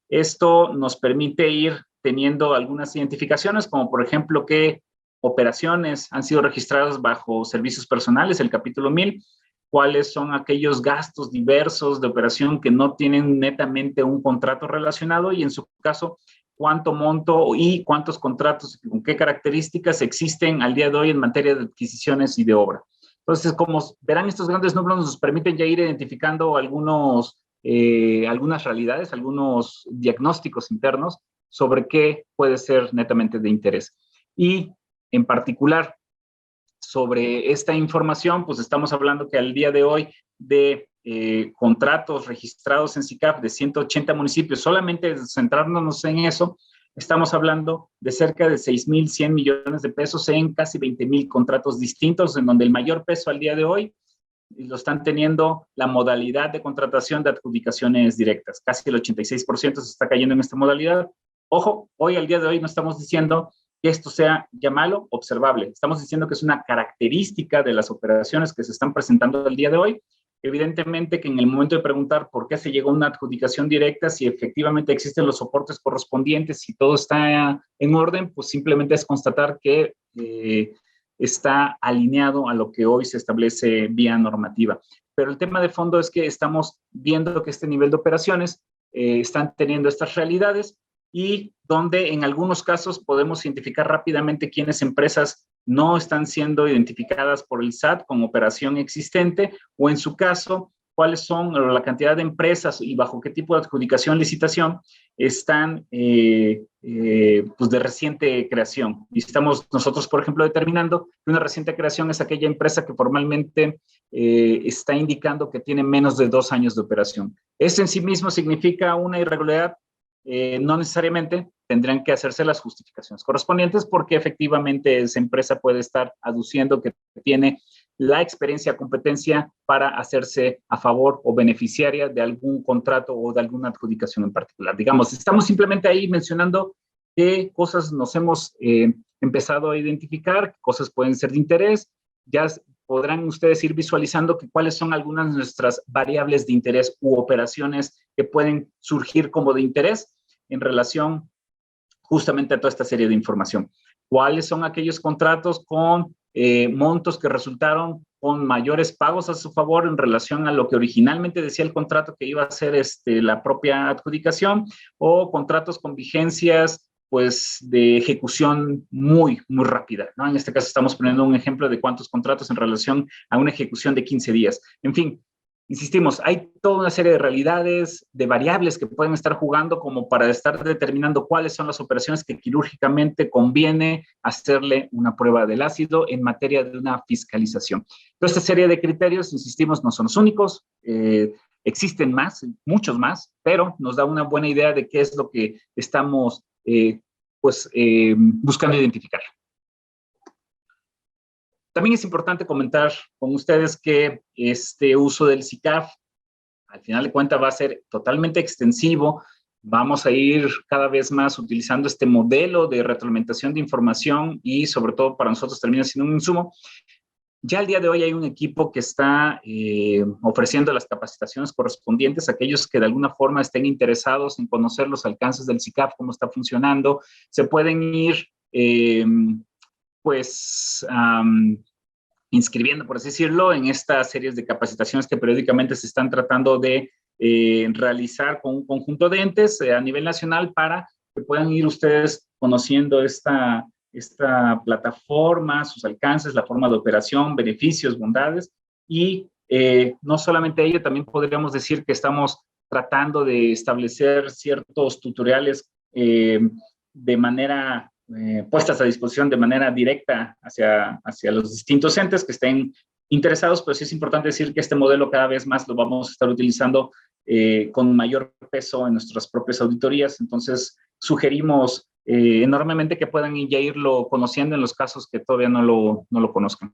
Esto nos permite ir teniendo algunas identificaciones, como por ejemplo qué operaciones han sido registradas bajo servicios personales, el capítulo 1000, cuáles son aquellos gastos diversos de operación que no tienen netamente un contrato relacionado y en su caso, cuánto monto y cuántos contratos, con qué características existen al día de hoy en materia de adquisiciones y de obra. Entonces, como verán, estos grandes números nos permiten ya ir identificando algunas realidades, algunos diagnósticos internos sobre qué puede ser netamente de interés. Y en particular, sobre esta información, pues estamos hablando que al día de hoy de contratos registrados en SICAF de 180 municipios, solamente centrándonos en eso, estamos hablando de cerca de 6,100 millones de pesos en casi 20,000 contratos distintos, en donde el mayor peso al día de hoy lo están teniendo la modalidad de contratación de adjudicaciones directas. Casi el 86% se está cayendo en esta modalidad. Ojo, hoy al día de hoy no estamos diciendo que esto sea ya malo, observable. Estamos diciendo que es una característica de las operaciones que se están presentando el día de hoy. Evidentemente que en el momento de preguntar por qué se llegó a una adjudicación directa, si efectivamente existen los soportes correspondientes, si todo está en orden, pues simplemente es constatar que está alineado a lo que hoy se establece vía normativa. Pero el tema de fondo es que estamos viendo que este nivel de operaciones están teniendo estas realidades y donde en algunos casos podemos identificar rápidamente quiénes empresas no están siendo identificadas por el SAT como operación existente o en su caso cuáles son la cantidad de empresas y bajo qué tipo de adjudicación, licitación están pues de reciente creación. Y estamos nosotros, por ejemplo, determinando que una reciente creación es aquella empresa que formalmente está indicando que tiene menos de 2 años de operación. ¿Eso en sí mismo significa una irregularidad? No necesariamente. Tendrán que hacerse las justificaciones correspondientes porque efectivamente esa empresa puede estar aduciendo que tiene la experiencia, competencia para hacerse a favor o beneficiaria de algún contrato o de alguna adjudicación en particular. Digamos, estamos simplemente ahí mencionando qué cosas nos hemos empezado a identificar, qué cosas pueden ser de interés. Ya podrán ustedes ir visualizando que cuáles son algunas de nuestras variables de interés u operaciones que pueden surgir como de interés en relación justamente a toda esta serie de información. ¿Cuáles son aquellos contratos con montos que resultaron con mayores pagos a su favor en relación a lo que originalmente decía el contrato que iba a ser la propia adjudicación, o contratos con vigencias pues de ejecución muy rápida, ¿no? En este caso estamos poniendo un ejemplo de cuántos contratos en relación a una ejecución de 15 días. En fin, insistimos, hay toda una serie de realidades, de variables que pueden estar jugando como para estar determinando cuáles son las operaciones que quirúrgicamente conviene hacerle una prueba del ácido en materia de una fiscalización. Toda esta serie de criterios, insistimos, no son los únicos, existen más, muchos más, pero nos da una buena idea de qué es lo que estamos buscando identificar. También es importante comentar con ustedes que este uso del SICAF, al final de cuentas, va a ser totalmente extensivo. Vamos a ir cada vez más utilizando este modelo de retroalimentación de información y, sobre todo, para nosotros termina siendo un insumo. Ya al día de hoy hay un equipo que está ofreciendo las capacitaciones correspondientes a aquellos que de alguna forma estén interesados en conocer los alcances del SICAF, cómo está funcionando. Se pueden ir inscribiendo, por así decirlo, en estas series de capacitaciones que periódicamente se están tratando de realizar con un conjunto de entes a nivel nacional para que puedan ir ustedes conociendo esta plataforma, sus alcances, la forma de operación, beneficios, bondades, y no solamente ello, también podríamos decir que estamos tratando de establecer ciertos tutoriales de manera puestas a disposición de manera directa hacia los distintos entes que estén interesados, pero sí es importante decir que este modelo cada vez más lo vamos a estar utilizando con mayor peso en nuestras propias auditorías. Entonces, sugerimos enormemente que puedan ya irlo conociendo en los casos que todavía no lo conozcan.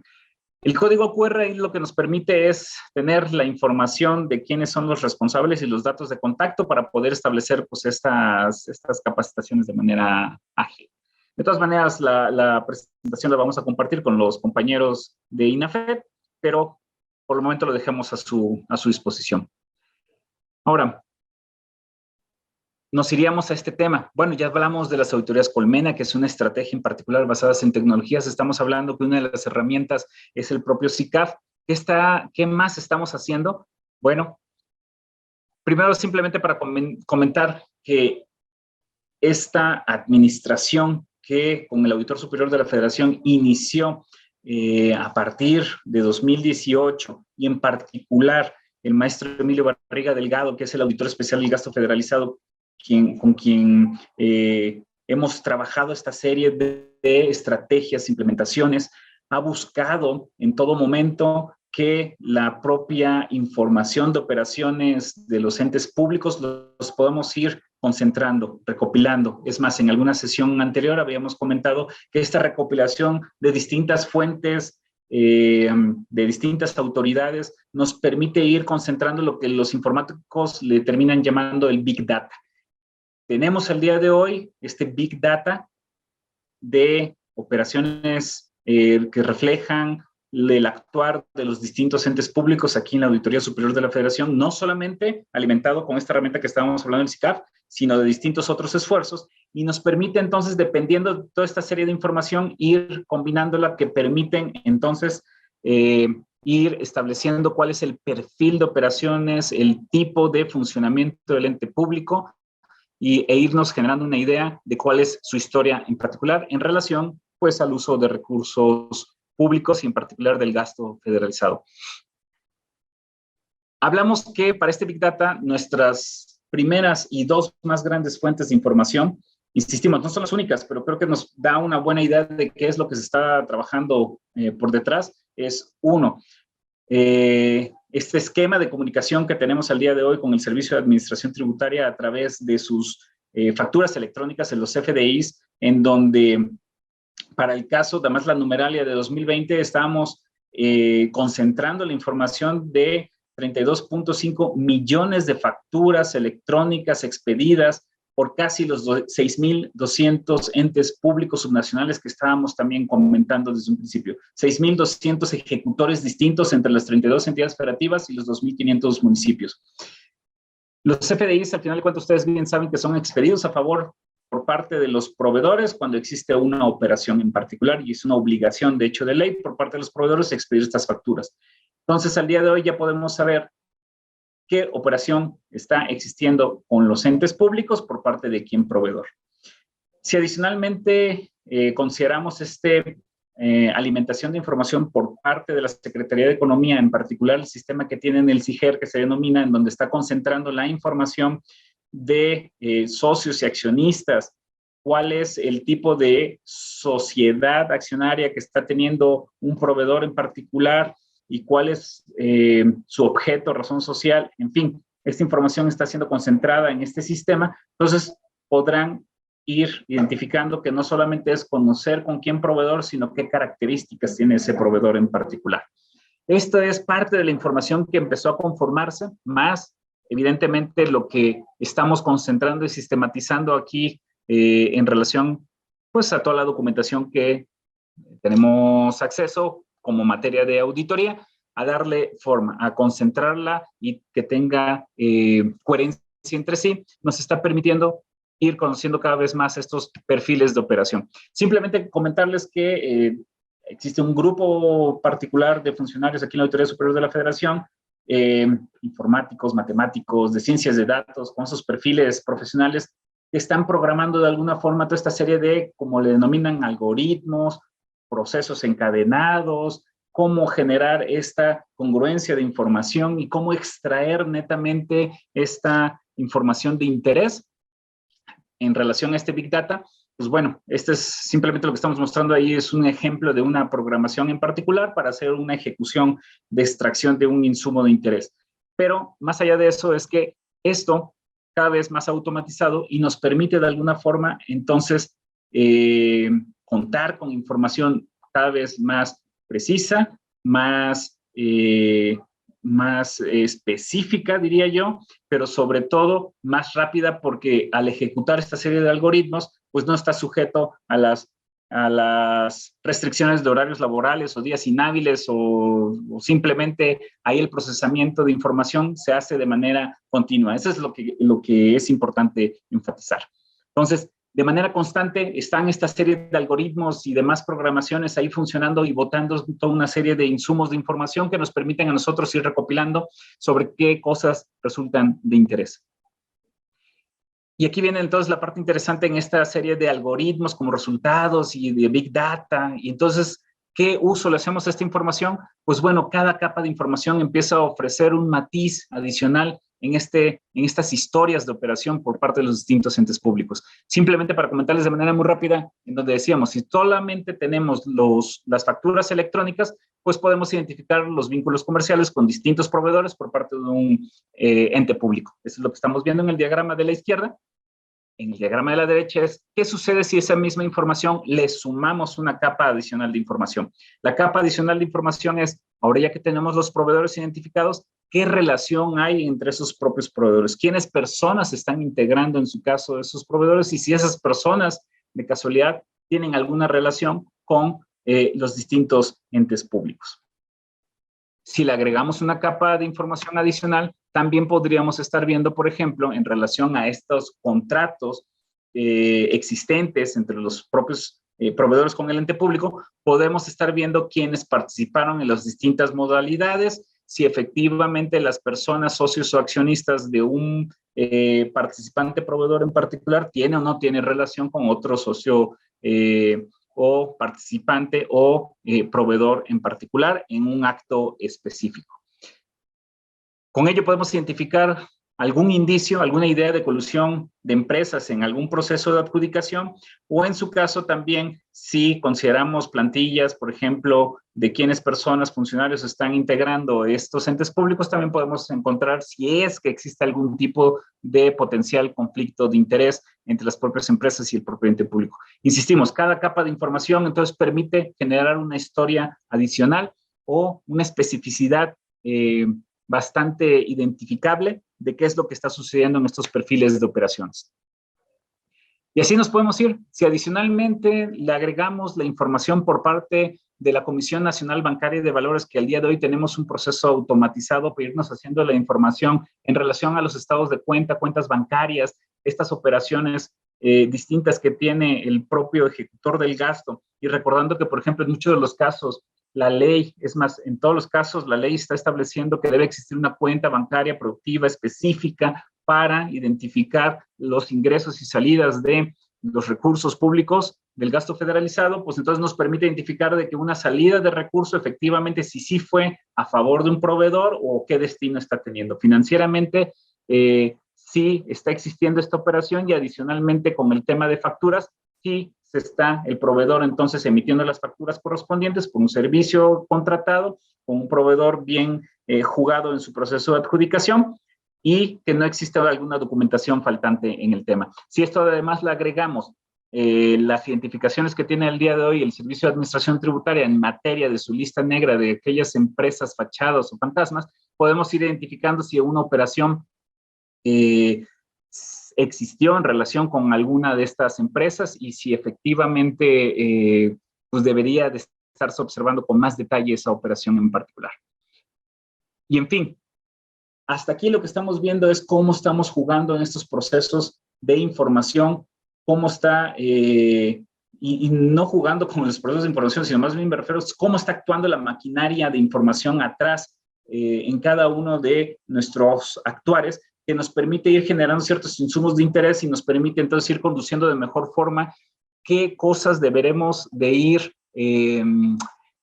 El código QR lo que nos permite es tener la información de quiénes son los responsables y los datos de contacto para poder establecer pues, estas capacitaciones de manera ágil. De todas maneras, la presentación la vamos a compartir con los compañeros de INAFED, pero por el momento lo dejamos a su disposición. Ahora, nos iríamos a este tema. Bueno, ya hablamos de las auditorías Colmena, que es una estrategia en particular basada en tecnologías. Estamos hablando que una de las herramientas es el propio SICAF. ¿Qué más estamos haciendo? Bueno, primero simplemente para comentar que esta administración que con el Auditor Superior de la Federación inició a partir de 2018 y en particular el maestro Emilio Barriga Delgado, que es el auditor especial del gasto federalizado, con quien hemos trabajado esta serie de estrategias, implementaciones, ha buscado en todo momento que la propia información de operaciones de los entes públicos los podamos ir concentrando, recopilando. Es más, en alguna sesión anterior habíamos comentado que esta recopilación de distintas fuentes, de distintas autoridades, nos permite ir concentrando lo que los informáticos le terminan llamando el Big Data. Tenemos al día de hoy este Big Data de operaciones que reflejan el actuar de los distintos entes públicos aquí en la Auditoría Superior de la Federación, no solamente alimentado con esta herramienta que estábamos hablando del SICAF, sino de distintos otros esfuerzos, y nos permite entonces, dependiendo de toda esta serie de información, ir combinándola, que permiten entonces ir estableciendo cuál es el perfil de operaciones, el tipo de funcionamiento del ente público, e irnos generando una idea de cuál es su historia en particular en relación pues al uso de recursos públicos y en particular del gasto federalizado. Hablamos que para este Big Data, nuestras primeras y dos más grandes fuentes de información, insistimos, no son las únicas, pero creo que nos da una buena idea de qué es lo que se está trabajando por detrás. Es uno, este esquema de comunicación que tenemos al día de hoy con el Servicio de Administración Tributaria a través de sus facturas electrónicas en los FDIs, en donde para el caso, además la numeralia de 2020, estábamos concentrando la información de 32.5 millones de facturas electrónicas expedidas por casi los 6.200 entes públicos subnacionales que estábamos también comentando desde un principio. 6.200 ejecutores distintos entre las 32 entidades federativas y los 2.500 municipios. Los FDIs, al final de cuentas, ustedes bien saben que son expedidos a favor por parte de los proveedores cuando existe una operación en particular, y es una obligación, de hecho, de ley por parte de los proveedores expedir estas facturas. Entonces, al día de hoy ya podemos saber qué operación está existiendo con los entes públicos por parte de quién proveedor. Si adicionalmente consideramos alimentación de información por parte de la Secretaría de Economía, en particular el sistema que tienen el SIGER, que se denomina, en donde está concentrando la información de socios y accionistas, cuál es el tipo de sociedad accionaria que está teniendo un proveedor en particular y cuál es su objeto, razón social, en fin, esta información está siendo concentrada en este sistema, entonces podrán ir identificando que no solamente es conocer con quién proveedor, sino qué características tiene ese proveedor en particular. Esto es parte de la información que empezó a conformarse, más evidentemente lo que estamos concentrando y sistematizando aquí en relación pues a toda la documentación que tenemos acceso como materia de auditoría, a darle forma, a concentrarla y que tenga coherencia entre sí, nos está permitiendo ir conociendo cada vez más estos perfiles de operación. Simplemente comentarles que existe un grupo particular de funcionarios aquí en la Auditoría Superior de la Federación, informáticos, matemáticos, de ciencias de datos, con esos perfiles profesionales que están programando de alguna forma toda esta serie de, como le denominan, algoritmos, procesos encadenados, cómo generar esta congruencia de información y cómo extraer netamente esta información de interés en relación a este Big Data. Pues bueno, este es simplemente lo que estamos mostrando ahí, es un ejemplo de una programación en particular para hacer una ejecución de extracción de un insumo de interés. Pero más allá de eso es que esto cada vez más automatizado y nos permite de alguna forma entonces contar con información cada vez más precisa, más específica, diría yo, pero sobre todo más rápida, porque al ejecutar esta serie de algoritmos, pues no está sujeto a las restricciones de horarios laborales o días inhábiles o simplemente ahí el procesamiento de información se hace de manera continua. Eso es lo que es importante enfatizar. Entonces, de manera constante están esta serie de algoritmos y demás programaciones ahí funcionando y botando toda una serie de insumos de información que nos permiten a nosotros ir recopilando sobre qué cosas resultan de interés. Y aquí viene entonces la parte interesante en esta serie de algoritmos como resultados y de Big Data. Y entonces, ¿qué uso le hacemos a esta información? Pues bueno, cada capa de información empieza a ofrecer un matiz adicional en estas historias de operación por parte de los distintos entes públicos. Simplemente para comentarles de manera muy rápida, en donde decíamos, si solamente tenemos las facturas electrónicas, pues podemos identificar los vínculos comerciales con distintos proveedores por parte de un ente público. Eso es lo que estamos viendo en el diagrama de la izquierda. En el diagrama de la derecha es, ¿qué sucede si esa misma información le sumamos una capa adicional de información? La capa adicional de información es, ahora ya que tenemos los proveedores identificados, ¿qué relación hay entre esos propios proveedores? ¿Quiénes personas están integrando en su caso esos proveedores? Y si esas personas, de casualidad, tienen alguna relación con los distintos entes públicos. Si le agregamos una capa de información adicional, también podríamos estar viendo, por ejemplo, en relación a estos contratos existentes entre los propios proveedores con el ente público, podemos estar viendo quiénes participaron en las distintas modalidades, si efectivamente las personas, socios o accionistas de un participante proveedor en particular tiene o no tiene relación con otro socio o participante o proveedor en particular en un acto específico. Con ello podemos identificar algún indicio, alguna idea de colusión de empresas en algún proceso de adjudicación, o en su caso también, si consideramos plantillas, por ejemplo, de quiénes personas, funcionarios están integrando estos entes públicos, también podemos encontrar si es que existe algún tipo de potencial conflicto de interés entre las propias empresas y el propio ente público. Insistimos, cada capa de información entonces permite generar una historia adicional o una especificidad bastante identificable de qué es lo que está sucediendo en estos perfiles de operaciones. Y así nos podemos ir. Si adicionalmente le agregamos la información por parte de la Comisión Nacional Bancaria y de Valores, que al día de hoy tenemos un proceso automatizado para irnos haciendo la información en relación a los estados de cuenta, cuentas bancarias, estas operaciones distintas que tiene el propio ejecutor del gasto. Y recordando que, por ejemplo, en muchos de los casos, la ley, es más, en todos los casos, la ley está estableciendo que debe existir una cuenta bancaria productiva específica para identificar los ingresos y salidas de los recursos públicos del gasto federalizado, pues entonces nos permite identificar de que una salida de recurso efectivamente si sí fue a favor de un proveedor o qué destino está teniendo. Financieramente, sí está existiendo esta operación y adicionalmente con el tema de facturas, sí se está el proveedor entonces emitiendo las facturas correspondientes por un servicio contratado, con un proveedor bien jugado en su proceso de adjudicación y que no existe alguna documentación faltante en el tema. Si esto además le agregamos las identificaciones que tiene el día de hoy el Servicio de Administración Tributaria en materia de su lista negra de aquellas empresas fachadas o fantasmas, podemos ir identificando si una operación existió en relación con alguna de estas empresas y si efectivamente pues debería de estarse observando con más detalle esa operación en particular. Y en fin, hasta aquí lo que estamos viendo es cómo estamos jugando en estos procesos de información, cómo está, y no jugando con los procesos de información, sino más bien me refiero a cómo está actuando la maquinaria de información atrás en cada uno de nuestros actuarios, que nos permite ir generando ciertos insumos de interés y nos permite entonces ir conduciendo de mejor forma qué cosas deberemos de ir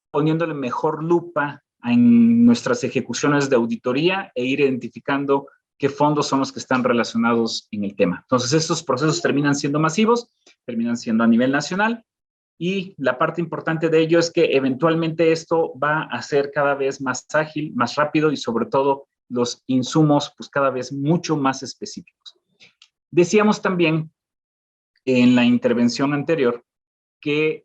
poniéndole mejor lupa en nuestras ejecuciones de auditoría e ir identificando qué fondos son los que están relacionados en el tema. Entonces, estos procesos terminan siendo masivos, terminan siendo a nivel nacional y la parte importante de ello es que eventualmente esto va a ser cada vez más ágil, más rápido y sobre todo los insumos pues cada vez mucho más específicos. Decíamos también en la intervención anterior que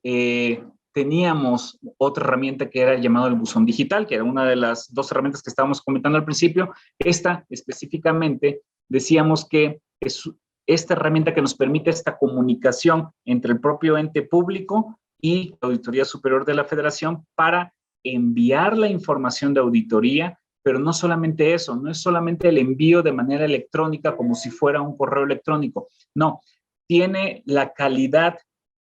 teníamos otra herramienta que era llamado el buzón digital, que era una de las dos herramientas que estábamos comentando al principio. Esta específicamente decíamos que es esta herramienta que nos permite esta comunicación entre el propio ente público y la Auditoría Superior de la Federación para enviar la información de auditoría, pero no solamente eso, no es solamente el envío de manera electrónica como si fuera un correo electrónico, no, tiene la calidad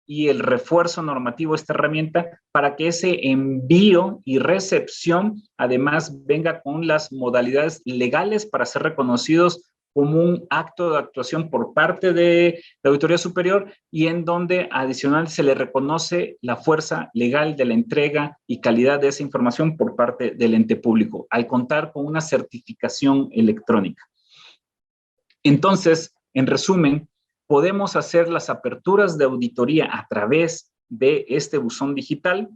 y el refuerzo normativo de esta herramienta para que ese envío y recepción además venga con las modalidades legales para ser reconocidos como un acto de actuación por parte de la Auditoría Superior y en donde adicional se le reconoce la fuerza legal de la entrega y calidad de esa información por parte del ente público, al contar con una certificación electrónica. Entonces, en resumen, podemos hacer las aperturas de auditoría a través de este buzón digital.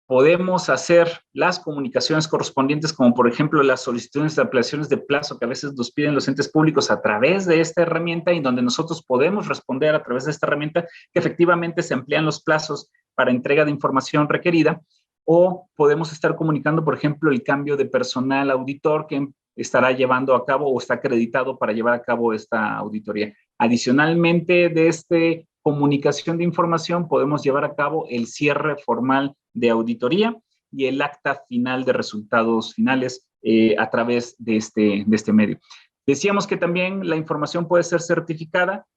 Podemos hacer las comunicaciones correspondientes, como por ejemplo las solicitudes de ampliaciones de plazo que a veces nos piden los entes públicos a través de esta herramienta y donde nosotros podemos responder a través de esta herramienta que efectivamente se amplían los plazos para entrega de información requerida, o podemos estar comunicando, por ejemplo, el cambio de personal auditor que estará llevando a cabo o está acreditado para llevar a cabo esta auditoría. Adicionalmente de esta comunicación de información, podemos llevar a cabo el cierre formal de auditoría y el acta final de resultados finales a través de este medio. Decíamos que también la información puede ser certificada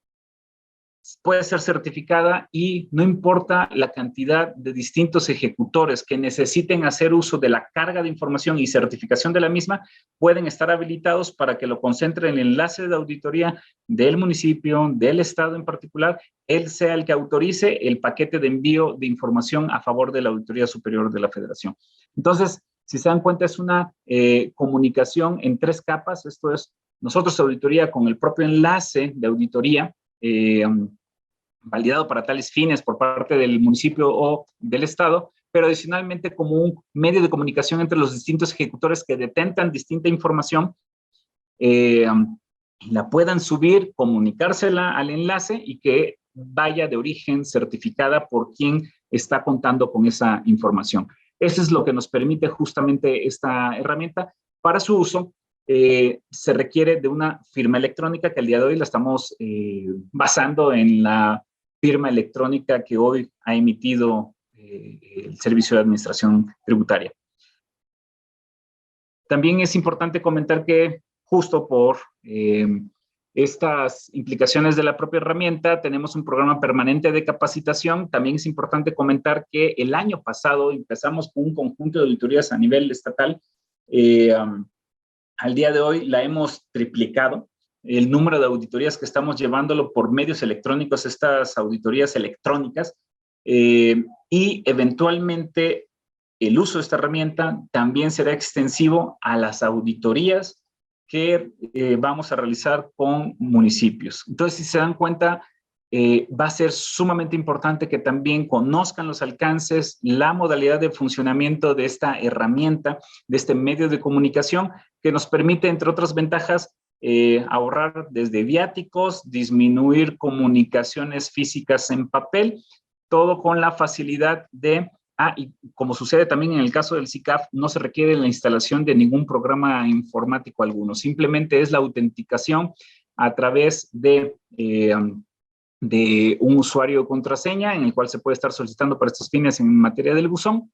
y no importa la cantidad de distintos ejecutores que necesiten hacer uso de la carga de información y certificación de la misma, pueden estar habilitados para que lo concentre el enlace de auditoría del municipio, del estado en particular, él sea el que autorice el paquete de envío de información a favor de la Auditoría Superior de la Federación. Entonces, Si se dan cuenta, es una comunicación en 3 capas. Esto es, nosotros auditoría con el propio enlace de auditoría, validado para tales fines por parte del municipio o del estado, pero adicionalmente como un medio de comunicación entre los distintos ejecutores que detentan distinta información, la puedan subir, comunicársela al enlace y que vaya de origen certificada por quien está contando con esa información. Eso es lo que nos permite justamente esta herramienta. Para su uso, se requiere de una firma electrónica que al día de hoy la estamos basando en la firma electrónica que hoy ha emitido el Servicio de Administración Tributaria. También es importante comentar que justo por estas implicaciones de la propia herramienta, tenemos un programa permanente de capacitación. También es importante comentar que el año pasado empezamos con un conjunto de auditorías a nivel estatal. Al día de hoy la hemos triplicado. El número de auditorías que estamos llevándolo por medios electrónicos, estas auditorías electrónicas, y eventualmente el uso de esta herramienta también será extensivo a las auditorías que vamos a realizar con municipios. Entonces, si se dan cuenta, va a ser sumamente importante que también conozcan los alcances, la modalidad de funcionamiento de esta herramienta, de este medio de comunicación, que nos permite, entre otras ventajas, ahorrar desde viáticos, disminuir comunicaciones físicas en papel, todo con la facilidad de... y como sucede también en el caso del SICAF, no se requiere la instalación de ningún programa informático alguno, simplemente es la autenticación a través de un usuario de contraseña en el cual se puede estar solicitando para estos fines en materia del buzón.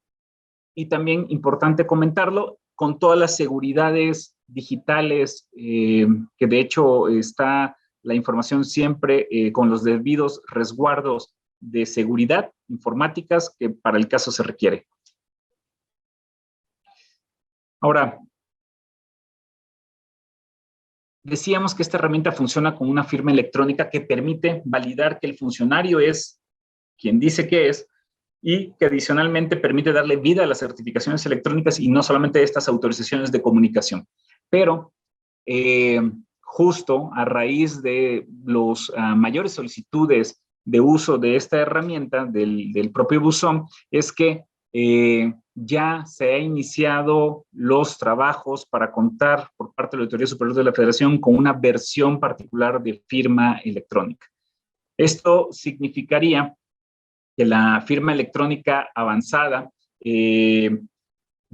Y también importante comentarlo, con todas las seguridades digitales, que de hecho está la información siempre con los debidos resguardos de seguridad informáticas que para el caso se requiere. Ahora, decíamos que esta herramienta funciona con una firma electrónica que permite validar que el funcionario es quien dice que es y que adicionalmente permite darle vida a las certificaciones electrónicas y no solamente estas autorizaciones de comunicación. Pero justo a raíz de los mayores solicitudes de uso de esta herramienta del propio buzón, es que ya se ha iniciado los trabajos para contar por parte de la Auditoría Superior de la Federación con una versión particular de firma electrónica. Esto significaría que la firma electrónica avanzada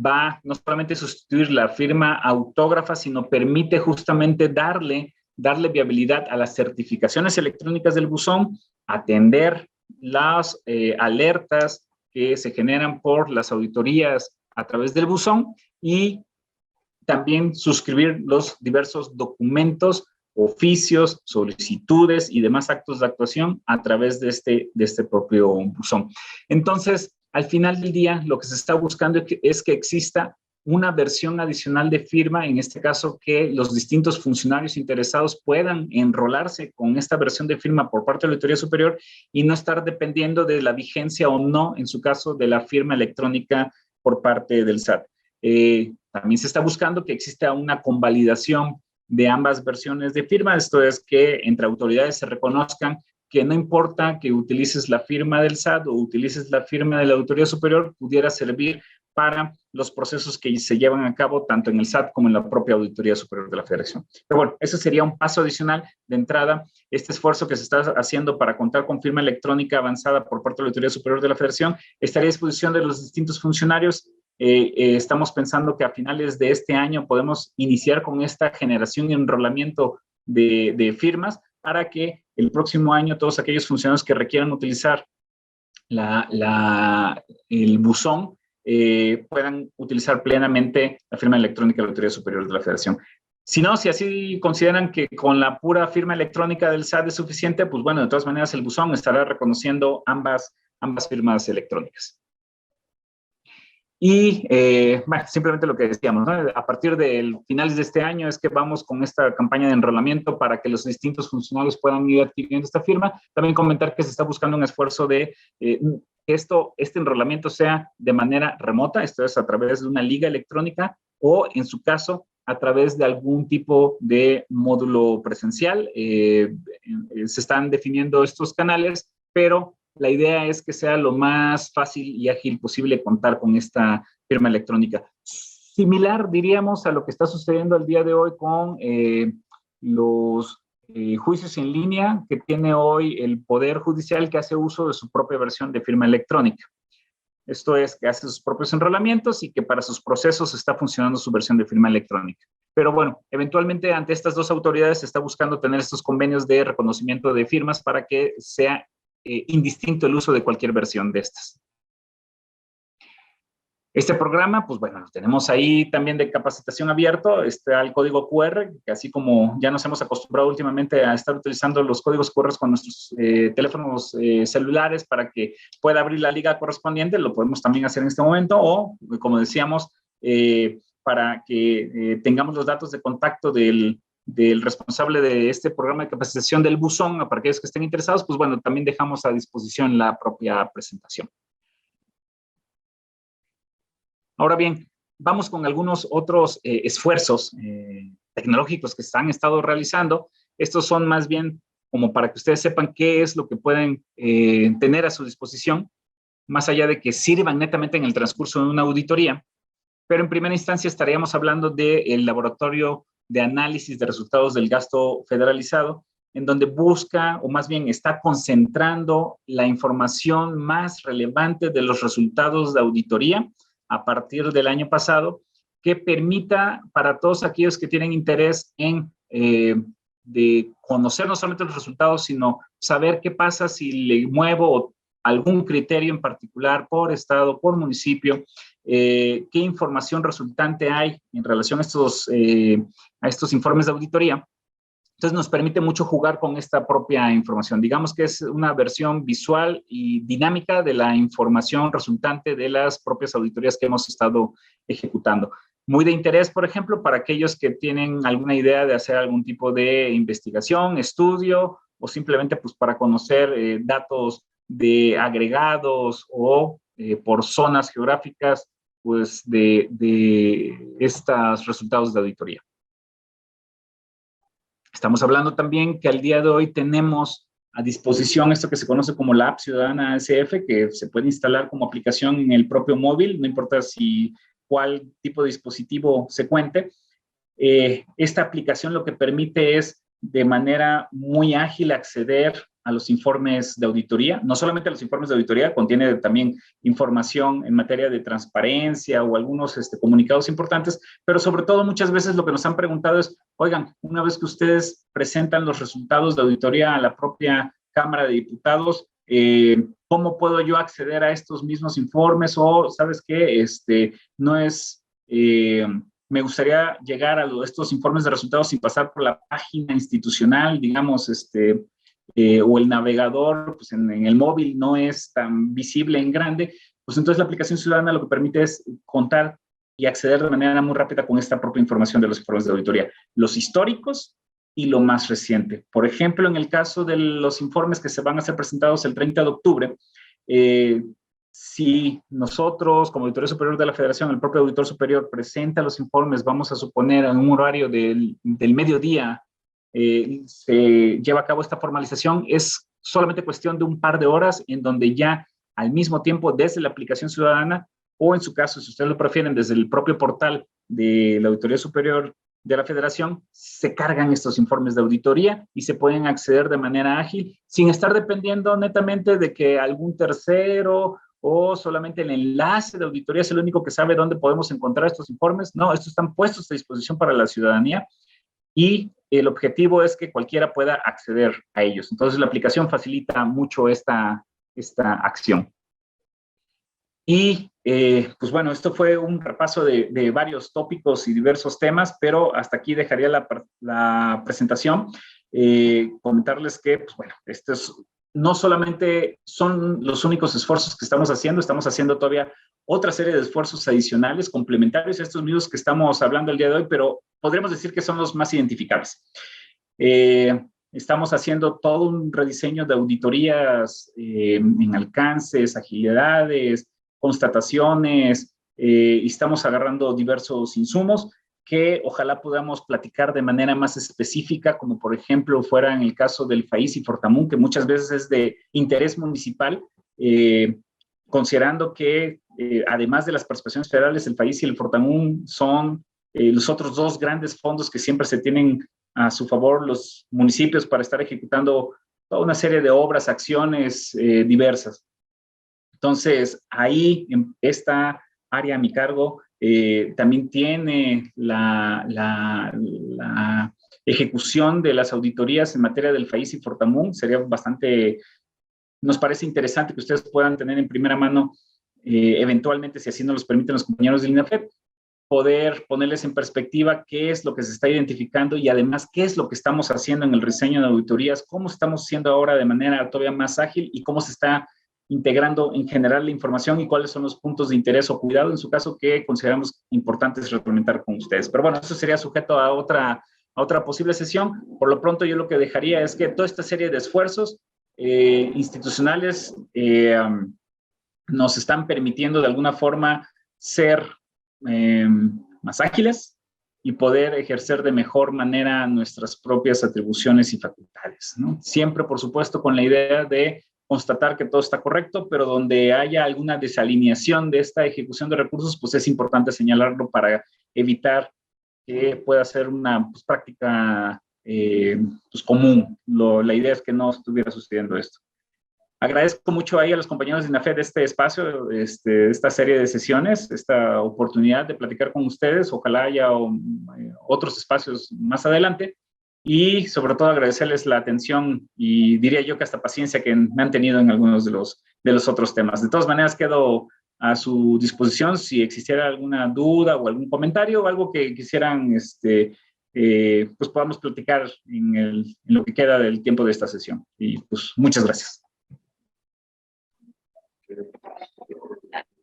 va no solamente a sustituir la firma autógrafa, sino permite justamente darle viabilidad a las certificaciones electrónicas del buzón, atender las alertas que se generan por las auditorías a través del buzón y también suscribir los diversos documentos, oficios, solicitudes y demás actos de actuación a través de este propio buzón. Entonces, al final del día, lo que se está buscando es que exista una versión adicional de firma, en este caso que los distintos funcionarios interesados puedan enrolarse con esta versión de firma por parte de la Auditoría Superior y no estar dependiendo de la vigencia o no, en su caso, de la firma electrónica por parte del SAT. También se está buscando que exista una convalidación de ambas versiones de firma, esto es que entre autoridades se reconozcan que no importa que utilices la firma del SAT o utilices la firma de la Auditoría Superior, pudiera servir para los procesos que se llevan a cabo tanto en el SAT como en la propia Auditoría Superior de la Federación. Pero bueno, eso sería un paso adicional de entrada, este esfuerzo que se está haciendo para contar con firma electrónica avanzada por parte de la Auditoría Superior de la Federación, estaría a disposición de los distintos funcionarios. Estamos pensando que a finales de este año podemos iniciar con esta generación y enrolamiento de firmas para que el próximo año todos aquellos funcionarios que requieran utilizar el buzón puedan utilizar plenamente la firma electrónica de la Auditoría Superior de la Federación. Si no, si así consideran que con la pura firma electrónica del SAT es suficiente, pues bueno, de todas maneras el buzón estará reconociendo ambas firmas electrónicas. Y bueno, simplemente lo que decíamos, ¿no? A partir de finales de este año es que vamos con esta campaña de enrolamiento para que los distintos funcionarios puedan ir adquiriendo esta firma. También comentar que se está buscando un esfuerzo de que este enrolamiento sea de manera remota, esto es a través de una liga electrónica o, en su caso, a través de algún tipo de módulo presencial. Se están definiendo estos canales, pero la idea es que sea lo más fácil y ágil posible contar con esta firma electrónica. Similar, diríamos, a lo que está sucediendo el día de hoy con los juicios en línea que tiene hoy el Poder Judicial, que hace uso de su propia versión de firma electrónica. Esto es, que hace sus propios enrolamientos y que para sus procesos está funcionando su versión de firma electrónica. Pero bueno, eventualmente ante estas dos autoridades se está buscando tener estos convenios de reconocimiento de firmas para que sea indistinto el uso de cualquier versión de estas. Este programa, pues bueno, lo tenemos ahí también de capacitación abierto, está el código QR, que así como ya nos hemos acostumbrado últimamente a estar utilizando los códigos QR con nuestros teléfonos celulares para que pueda abrir la liga correspondiente, lo podemos también hacer en este momento, o, como decíamos, para que tengamos los datos de contacto del responsable de este programa de capacitación del buzón, para aquellos que estén interesados, pues bueno, también dejamos a disposición la propia presentación. Ahora bien, vamos con algunos otros esfuerzos tecnológicos que se han estado realizando. Estos son más bien como para que ustedes sepan qué es lo que pueden tener a su disposición, más allá de que sirvan netamente en el transcurso de una auditoría. Pero en primera instancia estaríamos hablando del laboratorio de análisis de resultados del gasto federalizado, en donde busca, o más bien está concentrando la información más relevante de los resultados de auditoría a partir del año pasado, que permita para todos aquellos que tienen interés en de conocer no solamente los resultados, sino saber qué pasa si le muevo algún criterio en particular por estado, por municipio, qué información resultante hay en relación a estos informes de auditoría. Entonces nos permite mucho jugar con esta propia información. Digamos que es una versión visual y dinámica de la información resultante de las propias auditorías que hemos estado ejecutando. Muy de interés, por ejemplo, para aquellos que tienen alguna idea de hacer algún tipo de investigación, estudio, o simplemente pues para conocer datos de agregados o por zonas geográficas, pues de estos resultados de auditoría. Estamos hablando también que al día de hoy tenemos a disposición esto que se conoce como la App Ciudadana SF, que se puede instalar como aplicación en el propio móvil, no importa cuál tipo de dispositivo se cuente. Esta aplicación lo que permite es de manera muy ágil acceder a los informes de auditoría. No solamente a los informes de auditoría, contiene también información en materia de transparencia o algunos comunicados importantes, pero sobre todo muchas veces lo que nos han preguntado es, oigan, una vez que ustedes presentan los resultados de auditoría a la propia Cámara de Diputados, ¿cómo puedo yo acceder a estos mismos informes? O, ¿sabes qué? No es... me gustaría llegar a estos informes de resultados sin pasar por la página institucional, digamos, o el navegador, pues en el móvil no es tan visible en grande, pues entonces la aplicación ciudadana lo que permite es contar y acceder de manera muy rápida con esta propia información de los informes de auditoría, los históricos y lo más reciente. Por ejemplo, en el caso de los informes que se van a ser presentados el 30 de octubre, si nosotros, como Auditoría Superior de la Federación, el propio auditor superior presenta los informes, vamos a suponer en un horario del mediodía, se lleva a cabo esta formalización, es solamente cuestión de un par de horas en donde ya al mismo tiempo desde la aplicación ciudadana o en su caso, si ustedes lo prefieren, desde el propio portal de la Auditoría Superior de la Federación, se cargan estos informes de auditoría y se pueden acceder de manera ágil sin estar dependiendo netamente de que algún tercero o solamente el enlace de auditoría es el único que sabe dónde podemos encontrar estos informes. No, estos están puestos a disposición para la ciudadanía y el objetivo es que cualquiera pueda acceder a ellos. Entonces, la aplicación facilita mucho esta acción. Y, pues bueno, esto fue un repaso de varios tópicos y diversos temas, pero hasta aquí dejaría la presentación. Comentarles que, pues bueno, no solamente son los únicos esfuerzos que estamos haciendo todavía otra serie de esfuerzos adicionales, complementarios a estos mismos que estamos hablando el día de hoy, pero podríamos decir que son los más identificables. Estamos haciendo todo un rediseño de auditorías en alcances, agilidades, constataciones, y estamos agarrando diversos insumos que ojalá podamos platicar de manera más específica, como por ejemplo fuera en el caso del FAIS y Fortamun, que muchas veces es de interés municipal, considerando que además de las participaciones federales, el FAIS y el Fortamun son los otros dos grandes fondos que siempre se tienen a su favor los municipios para estar ejecutando toda una serie de obras, acciones diversas. Entonces, ahí en esta área a mi cargo también tiene la ejecución de las auditorías en materia del FAIS y Fortamun. Sería bastante, nos parece interesante que ustedes puedan tener en primera mano, eventualmente, si así nos los permiten los compañeros del INAFEP, poder ponerles en perspectiva qué es lo que se está identificando y además qué es lo que estamos haciendo en el diseño de auditorías, cómo estamos haciendo ahora de manera todavía más ágil y cómo se está integrando en general la información y cuáles son los puntos de interés o cuidado en su caso que consideramos importantes retroalimentar con ustedes. Pero bueno, eso sería sujeto a otra posible sesión. Por lo pronto yo lo que dejaría es que toda esta serie de esfuerzos institucionales nos están permitiendo de alguna forma ser más ágiles y poder ejercer de mejor manera nuestras propias atribuciones y facultades, ¿no? Siempre, por supuesto, con la idea de constatar que todo está correcto, pero donde haya alguna desalineación de esta ejecución de recursos, pues es importante señalarlo para evitar que pueda ser una práctica común. La idea es que no estuviera sucediendo esto. Agradezco mucho ahí a los compañeros de INAFEP de este espacio, esta serie de sesiones, esta oportunidad de platicar con ustedes. Ojalá haya otros espacios más adelante. Y sobre todo agradecerles la atención y diría yo que hasta paciencia que me han tenido en algunos de los otros temas. De todas maneras, quedo a su disposición si existiera alguna duda o algún comentario o algo que quisieran, pues podamos platicar en lo que queda del tiempo de esta sesión. Y pues muchas gracias.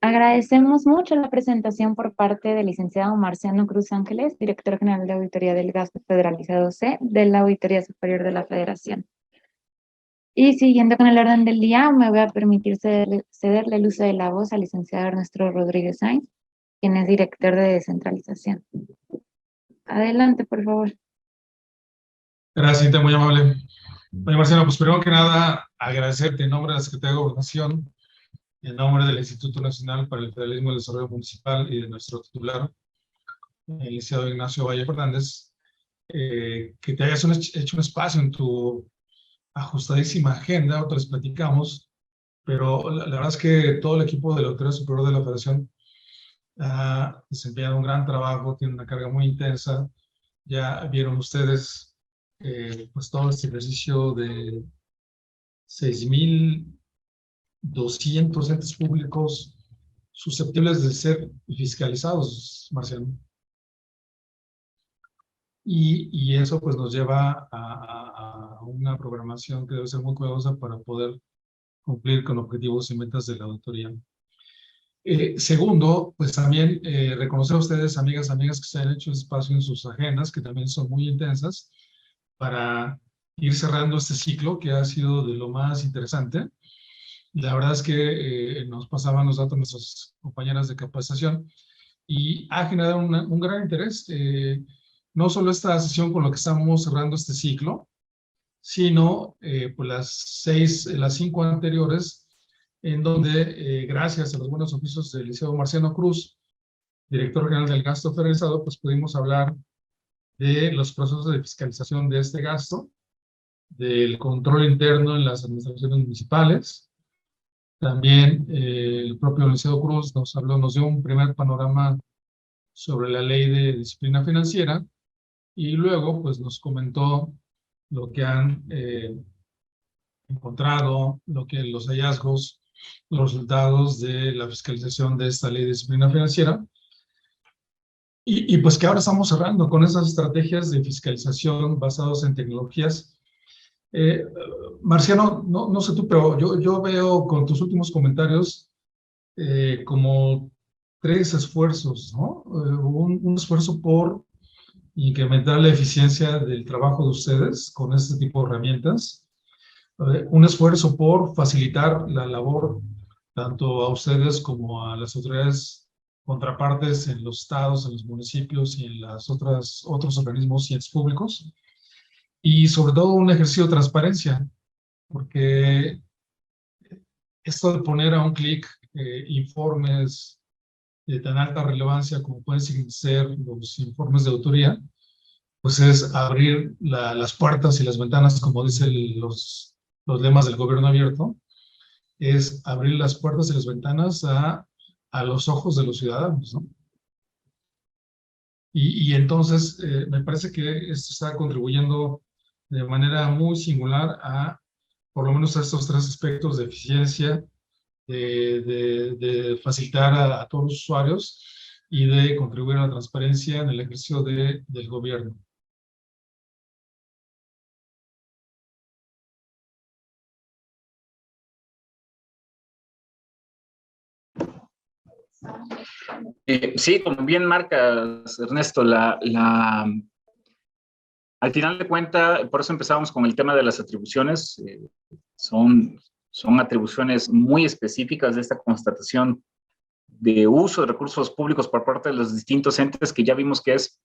Agradecemos mucho la presentación por parte del licenciado Marciano Cruz Ángeles, director general de Auditoría del Gasto Federalizado C de la Auditoría Superior de la Federación. Y siguiendo con el orden del día, me voy a permitir cederle el uso de la voz al licenciado Ernesto Rodríguez Sainz, quien es director de descentralización. Adelante, por favor. Gracias, Cinta, muy amable. Oye, Marciano, pues primero que nada, agradecerte en nombre de la Secretaría de Gobernación, en nombre del Instituto Nacional para el Federalismo y el Desarrollo Municipal y de nuestro titular, el licenciado Ignacio Valle Fernández, que te hayas hecho un espacio en tu ajustadísima agenda. Ahora les platicamos, pero la verdad es que todo el equipo de la Auditoría Superior de la Federación ha desempeñado un gran trabajo, tiene una carga muy intensa. Ya vieron ustedes pues todo este ejercicio de 6,200 entes públicos susceptibles de ser fiscalizados, Marciano. Y eso pues nos lleva a una programación que debe ser muy cuidadosa para poder cumplir con objetivos y metas de la auditoría. Segundo, pues también reconocer a ustedes, amigas que se han hecho espacio en sus agendas, que también son muy intensas, para ir cerrando este ciclo que ha sido de lo más interesante. La verdad es que nos pasaban los datos nuestras compañeras de capacitación y ha generado un gran interés. No solo esta sesión con lo que estamos cerrando este ciclo, sino pues las 5 anteriores, en donde gracias a los buenos oficios del licenciado Marciano Cruz, director general del gasto federalizado, pues pudimos hablar de los procesos de fiscalización de este gasto, del control interno en las administraciones municipales. También el propio licenciado Cruz nos dio un primer panorama sobre la ley de disciplina financiera y luego pues nos comentó lo que han encontrado, los hallazgos, los resultados de la fiscalización de esta ley de disciplina financiera. Y pues que ahora estamos cerrando con esas estrategias de fiscalización basadas en tecnologías Marciano, no sé tú, pero yo veo con tus últimos comentarios como tres esfuerzos, ¿no? Un esfuerzo por incrementar la eficiencia del trabajo de ustedes con este tipo de herramientas, un esfuerzo por facilitar la labor tanto a ustedes como a las autoridades contrapartes en los estados, en los municipios y en las otros organismos y entes públicos, y sobre todo un ejercicio de transparencia, porque esto de poner a un clic informes de tan alta relevancia como pueden ser los informes de autoría, pues es abrir las puertas y las ventanas, como dicen los lemas del gobierno abierto, es abrir las puertas y las ventanas a los ojos de los ciudadanos, ¿no? Y entonces me parece que esto está contribuyendo de manera muy singular a, por lo menos a estos tres aspectos de eficiencia, de facilitar a todos los usuarios y de contribuir a la transparencia en el ejercicio del gobierno. Sí, como bien marcas, Ernesto, al final de cuentas, por eso empezamos con el tema de las atribuciones. Son atribuciones muy específicas de esta constatación de uso de recursos públicos por parte de los distintos entes, que ya vimos que es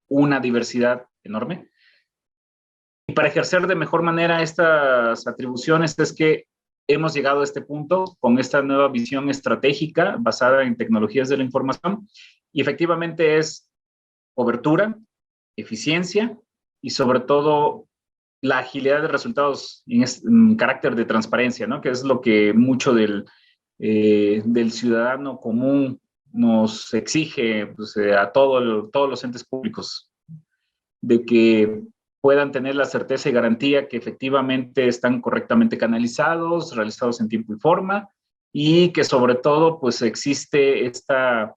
una diversidad enorme. Y para ejercer de mejor manera estas atribuciones es que hemos llegado a este punto con esta nueva visión estratégica basada en tecnologías de la información, y efectivamente es cobertura, eficiencia y sobre todo la agilidad de resultados en carácter de transparencia, ¿no? Que es lo que mucho del ciudadano común nos exige, pues, a todos los entes públicos, de que puedan tener la certeza y garantía que efectivamente están correctamente canalizados, realizados en tiempo y forma, y que sobre todo pues existe esta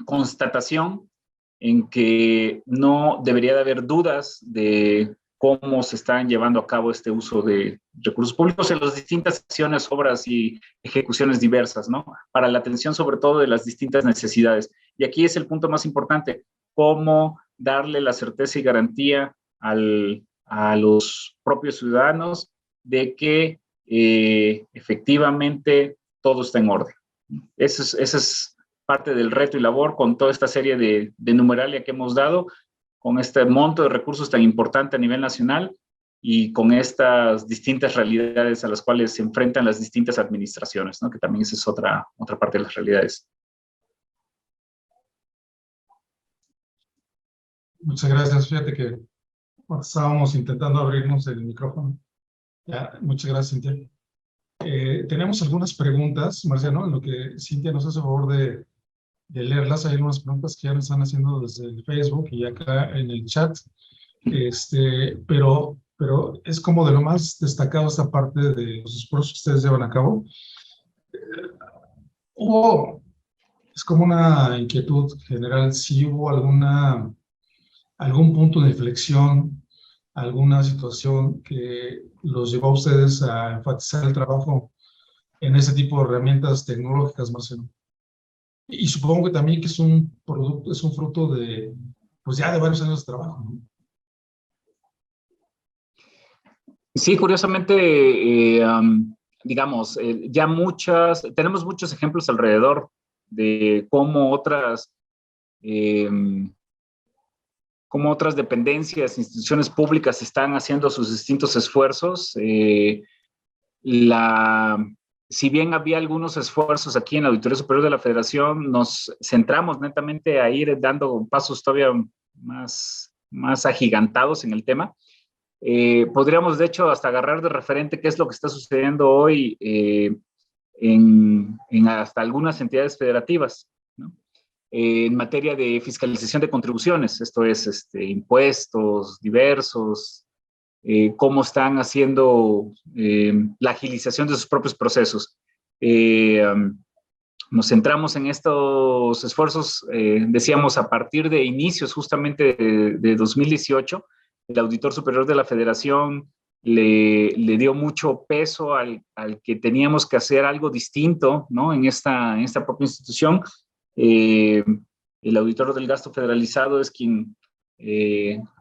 constatación en que no debería de haber dudas de cómo se están llevando a cabo este uso de recursos públicos en las distintas acciones, obras y ejecuciones diversas, ¿no? Para la atención sobre todo de las distintas necesidades. Y aquí es el punto más importante, cómo darle la certeza y garantía a los propios ciudadanos de que efectivamente todo está en orden. Ese es parte del reto y labor con toda esta serie de numeralia que hemos dado, con este monto de recursos tan importante a nivel nacional y con estas distintas realidades a las cuales se enfrentan las distintas administraciones, ¿no? Que también esa es otra parte de las realidades. Muchas gracias. Fíjate que estábamos intentando abrirnos el micrófono. Ya, muchas gracias, Cintia. Tenemos algunas preguntas, Marciano, en lo que Cintia nos hace favor de leerlas. Hay algunas preguntas que ya nos están haciendo desde el Facebook y acá en el chat. Pero es como de lo más destacado esta parte de los esfuerzos que ustedes llevan a cabo. Es como una inquietud general, si hubo algún punto de inflexión, alguna situación que los llevó a ustedes a enfatizar el trabajo en ese tipo de herramientas tecnológicas, Marcelo. Y supongo que también que es un fruto de, pues ya de varios años de trabajo, ¿no? Sí, curiosamente, digamos, tenemos muchos ejemplos alrededor de cómo otras dependencias, instituciones públicas están haciendo sus distintos esfuerzos. Si bien había algunos esfuerzos aquí en la Auditoría Superior de la Federación, nos centramos netamente a ir dando pasos todavía más agigantados en el tema. Podríamos, de hecho, hasta agarrar de referente qué es lo que está sucediendo hoy en hasta algunas entidades federativas, ¿no? En materia de fiscalización de contribuciones, esto es impuestos diversos, cómo están haciendo la agilización de sus propios procesos. Nos centramos en estos esfuerzos, decíamos, a partir de inicios justamente de 2018, el Auditor Superior de la Federación le dio mucho peso al que teníamos que hacer algo distinto, ¿no? En esta propia institución. El auditor del gasto federalizado es quien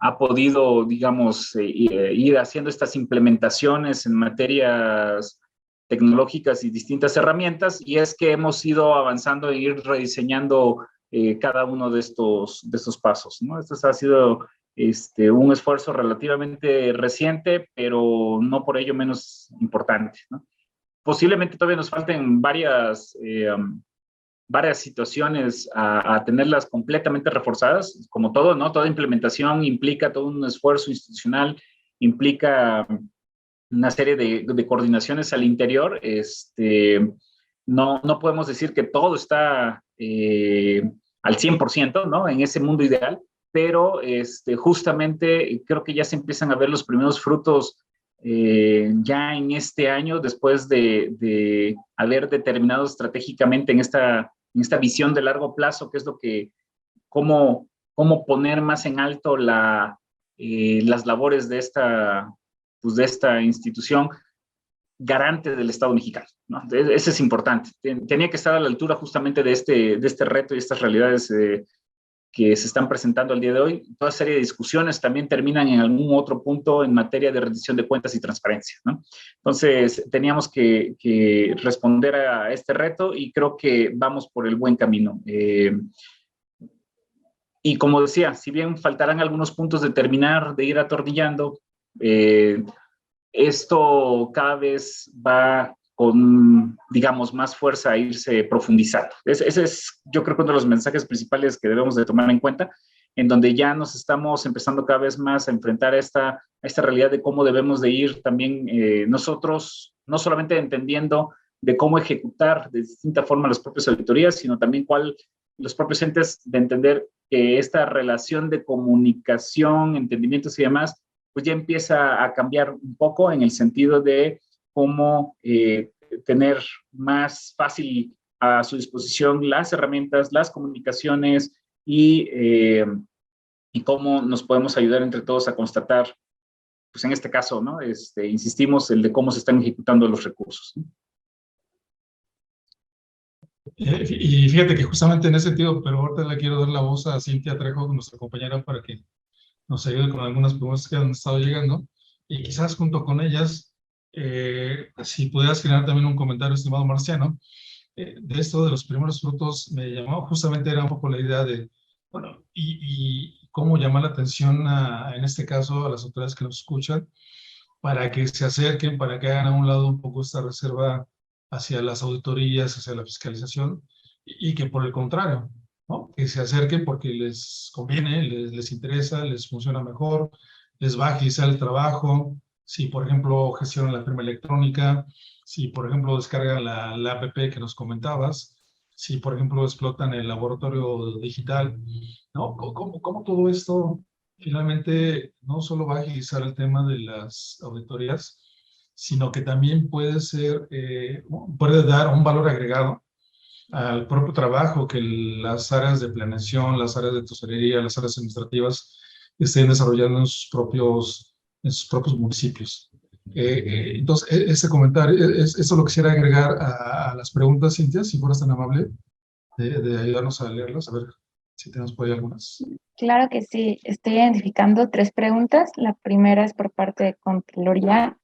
ha podido, digamos, ir haciendo estas implementaciones en materias tecnológicas y distintas herramientas, y es que hemos ido avanzando e ir rediseñando cada uno de estos pasos, ¿no? Esto ha sido un esfuerzo relativamente reciente, pero no por ello menos importante, ¿no? Posiblemente todavía nos falten varias situaciones a tenerlas completamente reforzadas, como todo, ¿no? Toda implementación implica todo un esfuerzo institucional, implica una serie de coordinaciones al interior. No podemos decir que todo está al 100%, ¿no? En ese mundo ideal, pero justamente creo que ya se empiezan a ver los primeros frutos ya en este año, después de haber determinado estratégicamente en esta visión de largo plazo, que es lo que, cómo poner más en alto las labores de esta institución garante del Estado mexicano, ¿no? Eso es importante. Tenía que estar a la altura justamente de este reto y estas realidades que se están presentando el día de hoy. Toda serie de discusiones también terminan en algún otro punto en materia de rendición de cuentas y transparencia, ¿no? Entonces, teníamos que responder a este reto y creo que vamos por el buen camino. Y como decía, si bien faltarán algunos puntos de terminar, de ir atornillando, esto cada vez va con, digamos, más fuerza a irse profundizando. Ese es, yo creo que uno de los mensajes principales que debemos de tomar en cuenta, en donde ya nos estamos empezando cada vez más a enfrentar a esta realidad de cómo debemos de ir también nosotros, no solamente entendiendo de cómo ejecutar de distinta forma las propias auditorías, sino también los propios entes de entender que esta relación de comunicación, entendimientos y demás, pues ya empieza a cambiar un poco en el sentido de cómo tener más fácil a su disposición las herramientas, las comunicaciones y cómo nos podemos ayudar entre todos a constatar, pues en este caso, ¿no? Insistimos, el de cómo se están ejecutando los recursos, ¿no? Y fíjate que justamente en ese sentido, pero ahorita le quiero dar la voz a Cintia Trejo, nuestra compañera, para que nos ayude con algunas preguntas que han estado llegando, y quizás junto con ellas, si pudieras generar también un comentario, estimado Marciano, de esto de los primeros frutos. Me llamó, justamente era un poco la idea de, bueno, y cómo llamar la atención en este caso a las autoridades que nos escuchan, para que se acerquen, para que hagan a un lado un poco esta reserva hacia las auditorías, hacia la fiscalización, y que por el contrario, ¿no? Que se acerquen porque les conviene, les interesa, les funciona mejor, les va a agilizar el trabajo. Si, por ejemplo, gestionan la firma electrónica, si, por ejemplo, descargan la app que nos comentabas, si, por ejemplo, explotan el laboratorio digital, ¿no? ¿Cómo todo esto finalmente no solo va a agilizar el tema de las auditorías, sino que también puede dar un valor agregado al propio trabajo que las áreas de planeación, las áreas de tesorería, las áreas administrativas estén desarrollando en sus propios municipios? Entonces, ese comentario, eso lo quisiera agregar a las preguntas, Cintia, si fueras tan amable de ayudarnos a leerlas, a ver si tenemos por ahí algunas. Claro que sí, estoy identificando 3 preguntas. La primera es por parte de Contraloría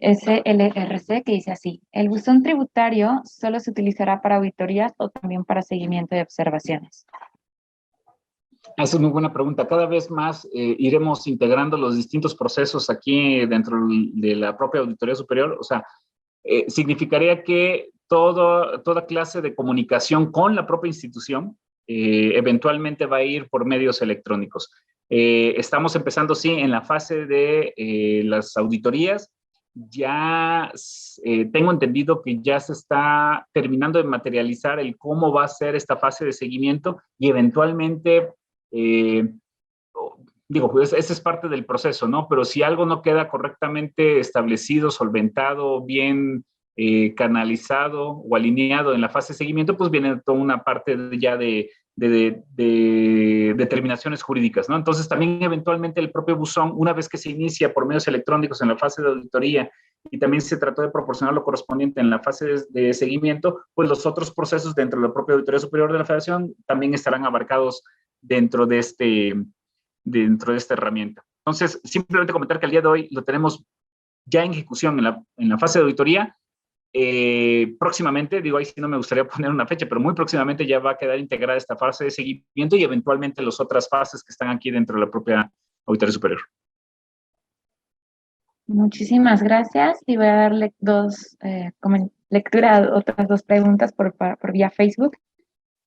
SLRC, que dice así: ¿el buzón tributario solo se utilizará para auditorías o también para seguimiento de observaciones? Esa es muy buena pregunta. Cada vez más iremos integrando los distintos procesos aquí dentro de la propia Auditoría Superior. O sea, significaría que toda clase de comunicación con la propia institución eventualmente va a ir por medios electrónicos. Estamos empezando, sí, en la fase de las auditorías. Ya tengo entendido que ya se está terminando de materializar el cómo va a ser esta fase de seguimiento y eventualmente, digo, pues ese es parte del proceso, ¿no? Pero si algo no queda correctamente establecido, solventado, bien canalizado o alineado en la fase de seguimiento, pues viene toda una parte ya de de determinaciones jurídicas, ¿no? Entonces, también eventualmente el propio buzón, una vez que se inicia por medios electrónicos en la fase de auditoría y también se trató de proporcionar lo correspondiente en la fase de seguimiento, pues los otros procesos dentro de la propia Auditoría Superior de la Federación también estarán abarcados dentro de esta herramienta. Entonces, simplemente comentar que al día de hoy lo tenemos ya en ejecución en la fase de auditoría. Próximamente, digo, ahí sí no me gustaría poner una fecha, pero muy próximamente ya va a quedar integrada esta fase de seguimiento y eventualmente las otras fases que están aquí dentro de la propia Auditoría Superior. Muchísimas gracias y voy a darle lectura a otras dos preguntas por vía Facebook.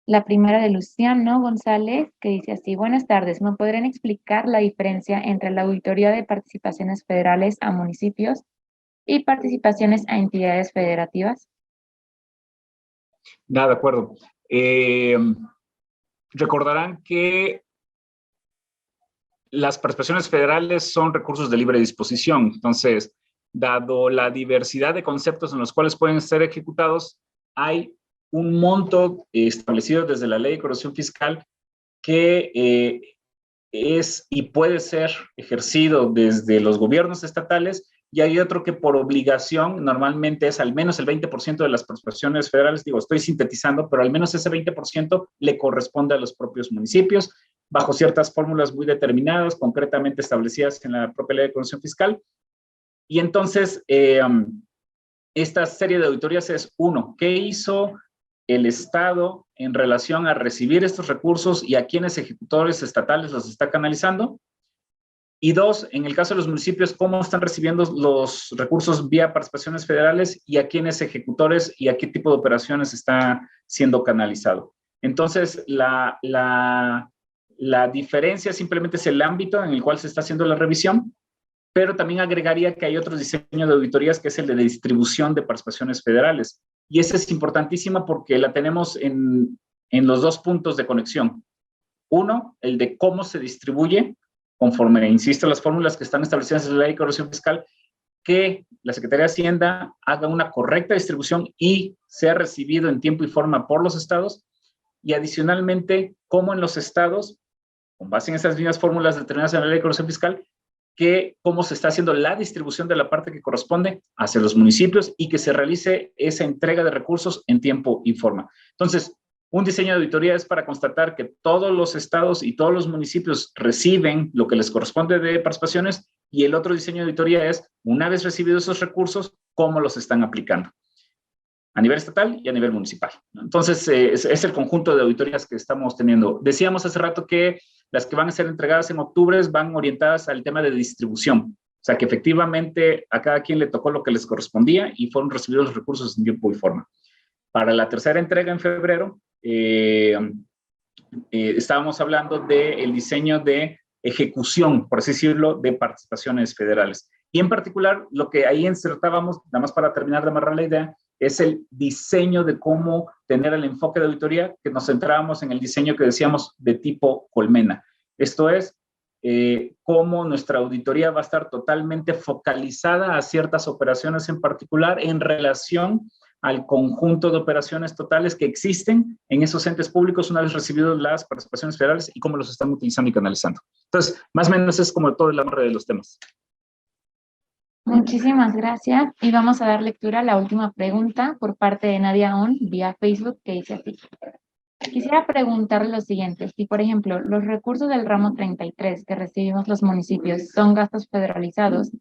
La primera de Luciano González, que dice así: buenas tardes, ¿me podrían explicar la diferencia entre la auditoría de participaciones federales a municipios y participaciones a entidades federativas? De acuerdo. Recordarán que las participaciones federales son recursos de libre disposición. Entonces, dado la diversidad de conceptos en los cuales pueden ser ejecutados, hay un monto establecido desde la Ley de Corrección Fiscal que es y puede ser ejercido desde los gobiernos estatales, y hay otro que por obligación normalmente es al menos el 20% de las participaciones federales. Digo, estoy sintetizando, pero al menos ese 20% le corresponde a los propios municipios, bajo ciertas fórmulas muy determinadas, concretamente establecidas en la propia Ley de Corrección Fiscal. Y entonces, esta serie de auditorías es, uno, ¿qué hizo el Estado en relación a recibir estos recursos y a quiénes ejecutores estatales los está canalizando? Y dos, en el caso de los municipios, ¿cómo están recibiendo los recursos vía participaciones federales y a quiénes ejecutores y a qué tipo de operaciones está siendo canalizado? Entonces, la diferencia simplemente es el ámbito en el cual se está haciendo la revisión, pero también agregaría que hay otro diseño de auditorías que es el de distribución de participaciones federales. Y ese es importantísimo porque la tenemos en los dos puntos de conexión. Uno, el de cómo se distribuye, conforme, insisto, las fórmulas que están establecidas en la Ley de Corrección Fiscal, que la Secretaría de Hacienda haga una correcta distribución y sea recibido en tiempo y forma por los estados, y adicionalmente, cómo en los estados, con base en esas mismas fórmulas determinadas en la Ley de Corrección Fiscal, que cómo se está haciendo la distribución de la parte que corresponde hacia los municipios y que se realice esa entrega de recursos en tiempo y forma. Entonces, un diseño de auditoría es para constatar que todos los estados y todos los municipios reciben lo que les corresponde de participaciones, y el otro diseño de auditoría es, una vez recibidos esos recursos, cómo los están aplicando a nivel estatal y a nivel municipal. Entonces, es el conjunto de auditorías que estamos teniendo. Decíamos hace rato que las que van a ser entregadas en octubre van orientadas al tema de distribución. O sea, que efectivamente a cada quien le tocó lo que les correspondía y fueron recibidos los recursos en tiempo y forma. Para la tercera entrega en febrero, estábamos hablando del diseño de ejecución, por así decirlo, de participaciones federales. Y en particular, lo que ahí insertábamos, nada más para terminar de amarrar la idea, es el diseño de cómo tener el enfoque de auditoría, que nos centrábamos en el diseño que decíamos de tipo colmena. Esto es, cómo nuestra auditoría va a estar totalmente focalizada a ciertas operaciones en particular en relación al conjunto de operaciones totales que existen en esos entes públicos una vez recibidas las participaciones federales y cómo los están utilizando y canalizando. Entonces, más o menos es como todo el amarre de los temas. Muchísimas gracias y vamos a dar lectura a la última pregunta por parte de Nadia On vía Facebook, que dice así: quisiera preguntarle lo siguiente: si por ejemplo los recursos del ramo 33 que recibimos los municipios son gastos federalizados,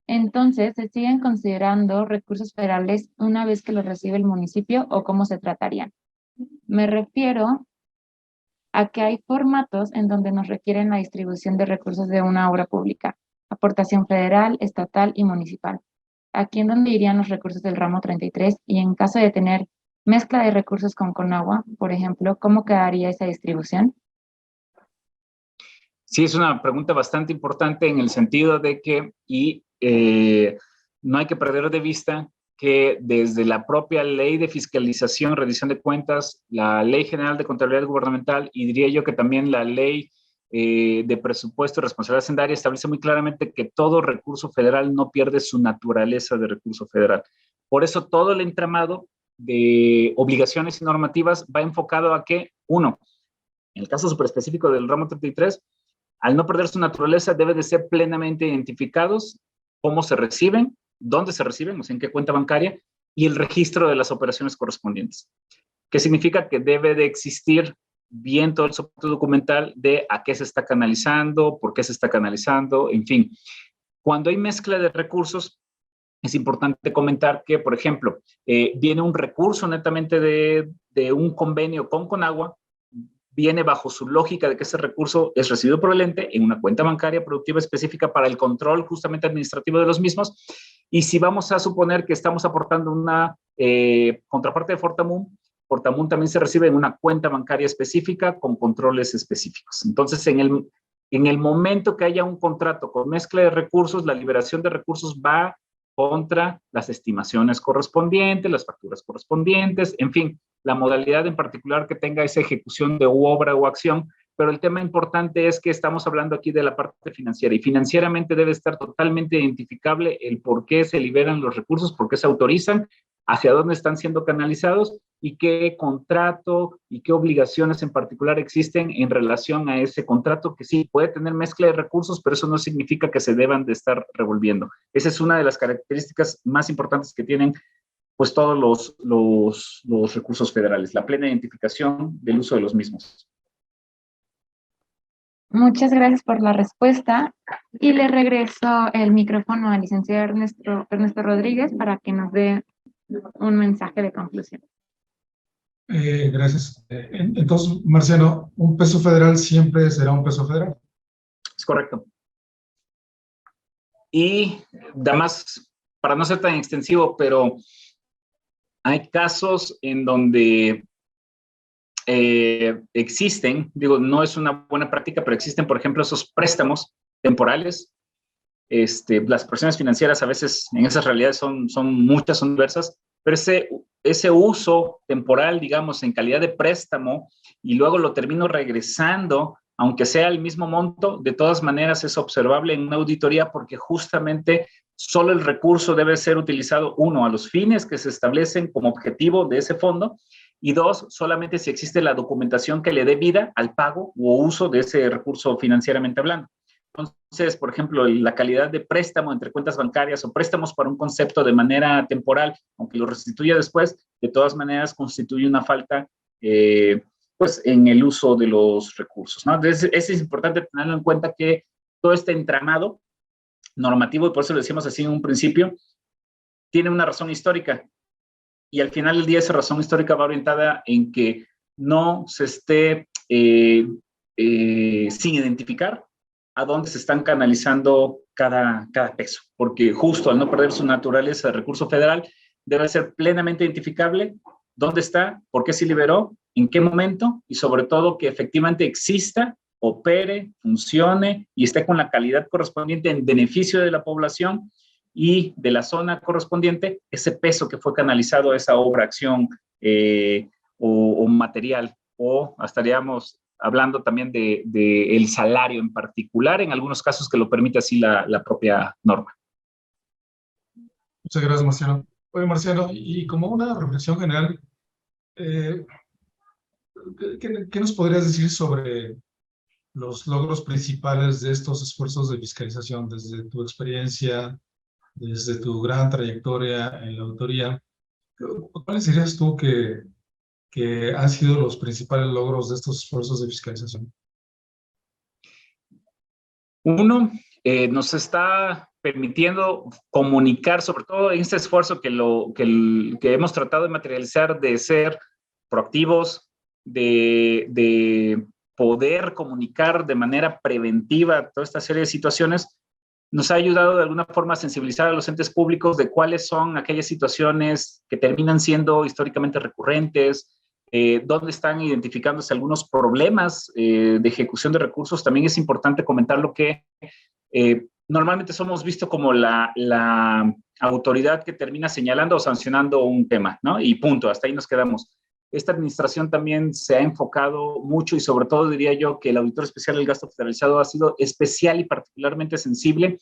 entonces ¿se siguen considerando recursos federales una vez que los recibe el municipio o cómo se tratarían? Me refiero a que hay formatos en donde nos requieren la distribución de recursos de una obra pública, aportación federal, estatal y municipal. Aquí en donde irían los recursos del ramo 33, y en caso de tener mezcla de recursos con Conagua, por ejemplo, ¿cómo quedaría esa distribución? Sí, es una pregunta bastante importante en el sentido de que, no hay que perder de vista que desde la propia Ley de Fiscalización, Rendición de Cuentas, la Ley General de Contabilidad Gubernamental, y diría yo que también la Ley de Presupuesto y Responsabilidad Hacendaria, establece muy claramente que todo recurso federal no pierde su naturaleza de recurso federal. Por eso todo el entramado de obligaciones y normativas va enfocado a que, uno, en el caso súper específico del ramo 33, al no perder su naturaleza, deben de ser plenamente identificados cómo se reciben, dónde se reciben, o sea, en qué cuenta bancaria, y el registro de las operaciones correspondientes. ¿Qué significa? Que debe de existir bien todo el soporte documental de a qué se está canalizando, por qué se está canalizando, en fin. Cuando hay mezcla de recursos, es importante comentar que, por ejemplo, viene un recurso netamente de un convenio con Conagua, viene bajo su lógica de que ese recurso es recibido por el ente en una cuenta bancaria productiva específica para el control justamente administrativo de los mismos. Y si vamos a suponer que estamos aportando una contraparte de Fortamun, Fortamun también se recibe en una cuenta bancaria específica con controles específicos. Entonces, en el momento que haya un contrato con mezcla de recursos, la liberación de recursos va contra las estimaciones correspondientes, las facturas correspondientes, en fin, la modalidad en particular que tenga esa ejecución de obra o acción, pero el tema importante es que estamos hablando aquí de la parte financiera y financieramente debe estar totalmente identificable el por qué se liberan los recursos, por qué se autorizan, hacia dónde están siendo canalizados y qué contrato y qué obligaciones en particular existen en relación a ese contrato que sí puede tener mezcla de recursos, pero eso no significa que se deban de estar revolviendo. Esa es una de las características más importantes que tienen pues todos los recursos federales, la plena identificación del uso de los mismos. Muchas gracias por la respuesta y le regreso el micrófono al licenciado Ernesto Rodríguez para que nos dé un mensaje de conclusión. Gracias. Entonces, Marciano, ¿un peso federal siempre será un peso federal? Es correcto. Y además, para no ser tan extensivo, pero hay casos en donde existen, digo, no es una buena práctica, pero existen, por ejemplo, esos préstamos temporales. Las presiones financieras a veces en esas realidades son muchas, son diversas, pero ese uso temporal, digamos, en calidad de préstamo y luego lo termino regresando, aunque sea el mismo monto, de todas maneras es observable en una auditoría porque justamente solo el recurso debe ser utilizado, uno, a los fines que se establecen como objetivo de ese fondo y dos, solamente si existe la documentación que le dé vida al pago u uso de ese recurso financieramente hablando. Entonces, por ejemplo, la calidad de préstamo entre cuentas bancarias o préstamos para un concepto de manera temporal, aunque lo restituya después, de todas maneras constituye una falta pues en el uso de los recursos, ¿no? Entonces, es importante tenerlo en cuenta que todo este entramado normativo, y por eso lo decimos así en un principio, tiene una razón histórica y al final del día esa razón histórica va orientada en que no se esté sin identificar a dónde se están canalizando cada peso, porque justo al no perder su naturaleza de recurso federal, debe ser plenamente identificable dónde está, por qué se liberó, en qué momento, y sobre todo que efectivamente exista, opere, funcione y esté con la calidad correspondiente en beneficio de la población y de la zona correspondiente, ese peso que fue canalizado a esa obra, acción o material, o estaríamos hablando también de el salario en particular, en algunos casos que lo permite así la propia norma. Muchas gracias, Marciano. Oye, Marciano, y como una reflexión general, ¿qué nos podrías decir sobre los logros principales de estos esfuerzos de fiscalización desde tu experiencia, desde tu gran trayectoria en la auditoría? ¿Cuáles dirías tú que han sido los principales logros de estos esfuerzos de fiscalización? Uno, nos está permitiendo comunicar, sobre todo en este esfuerzo que hemos tratado de materializar, de ser proactivos, de poder comunicar de manera preventiva toda esta serie de situaciones, nos ha ayudado de alguna forma a sensibilizar a los entes públicos de cuáles son aquellas situaciones que terminan siendo históricamente recurrentes, dónde están identificándose algunos problemas de ejecución de recursos. También es importante comentar lo que normalmente somos vistos como la autoridad que termina señalando o sancionando un tema, ¿no? Y punto, hasta ahí nos quedamos. Esta administración también se ha enfocado mucho y sobre todo diría yo que el auditor especial del gasto federalizado ha sido especial y particularmente sensible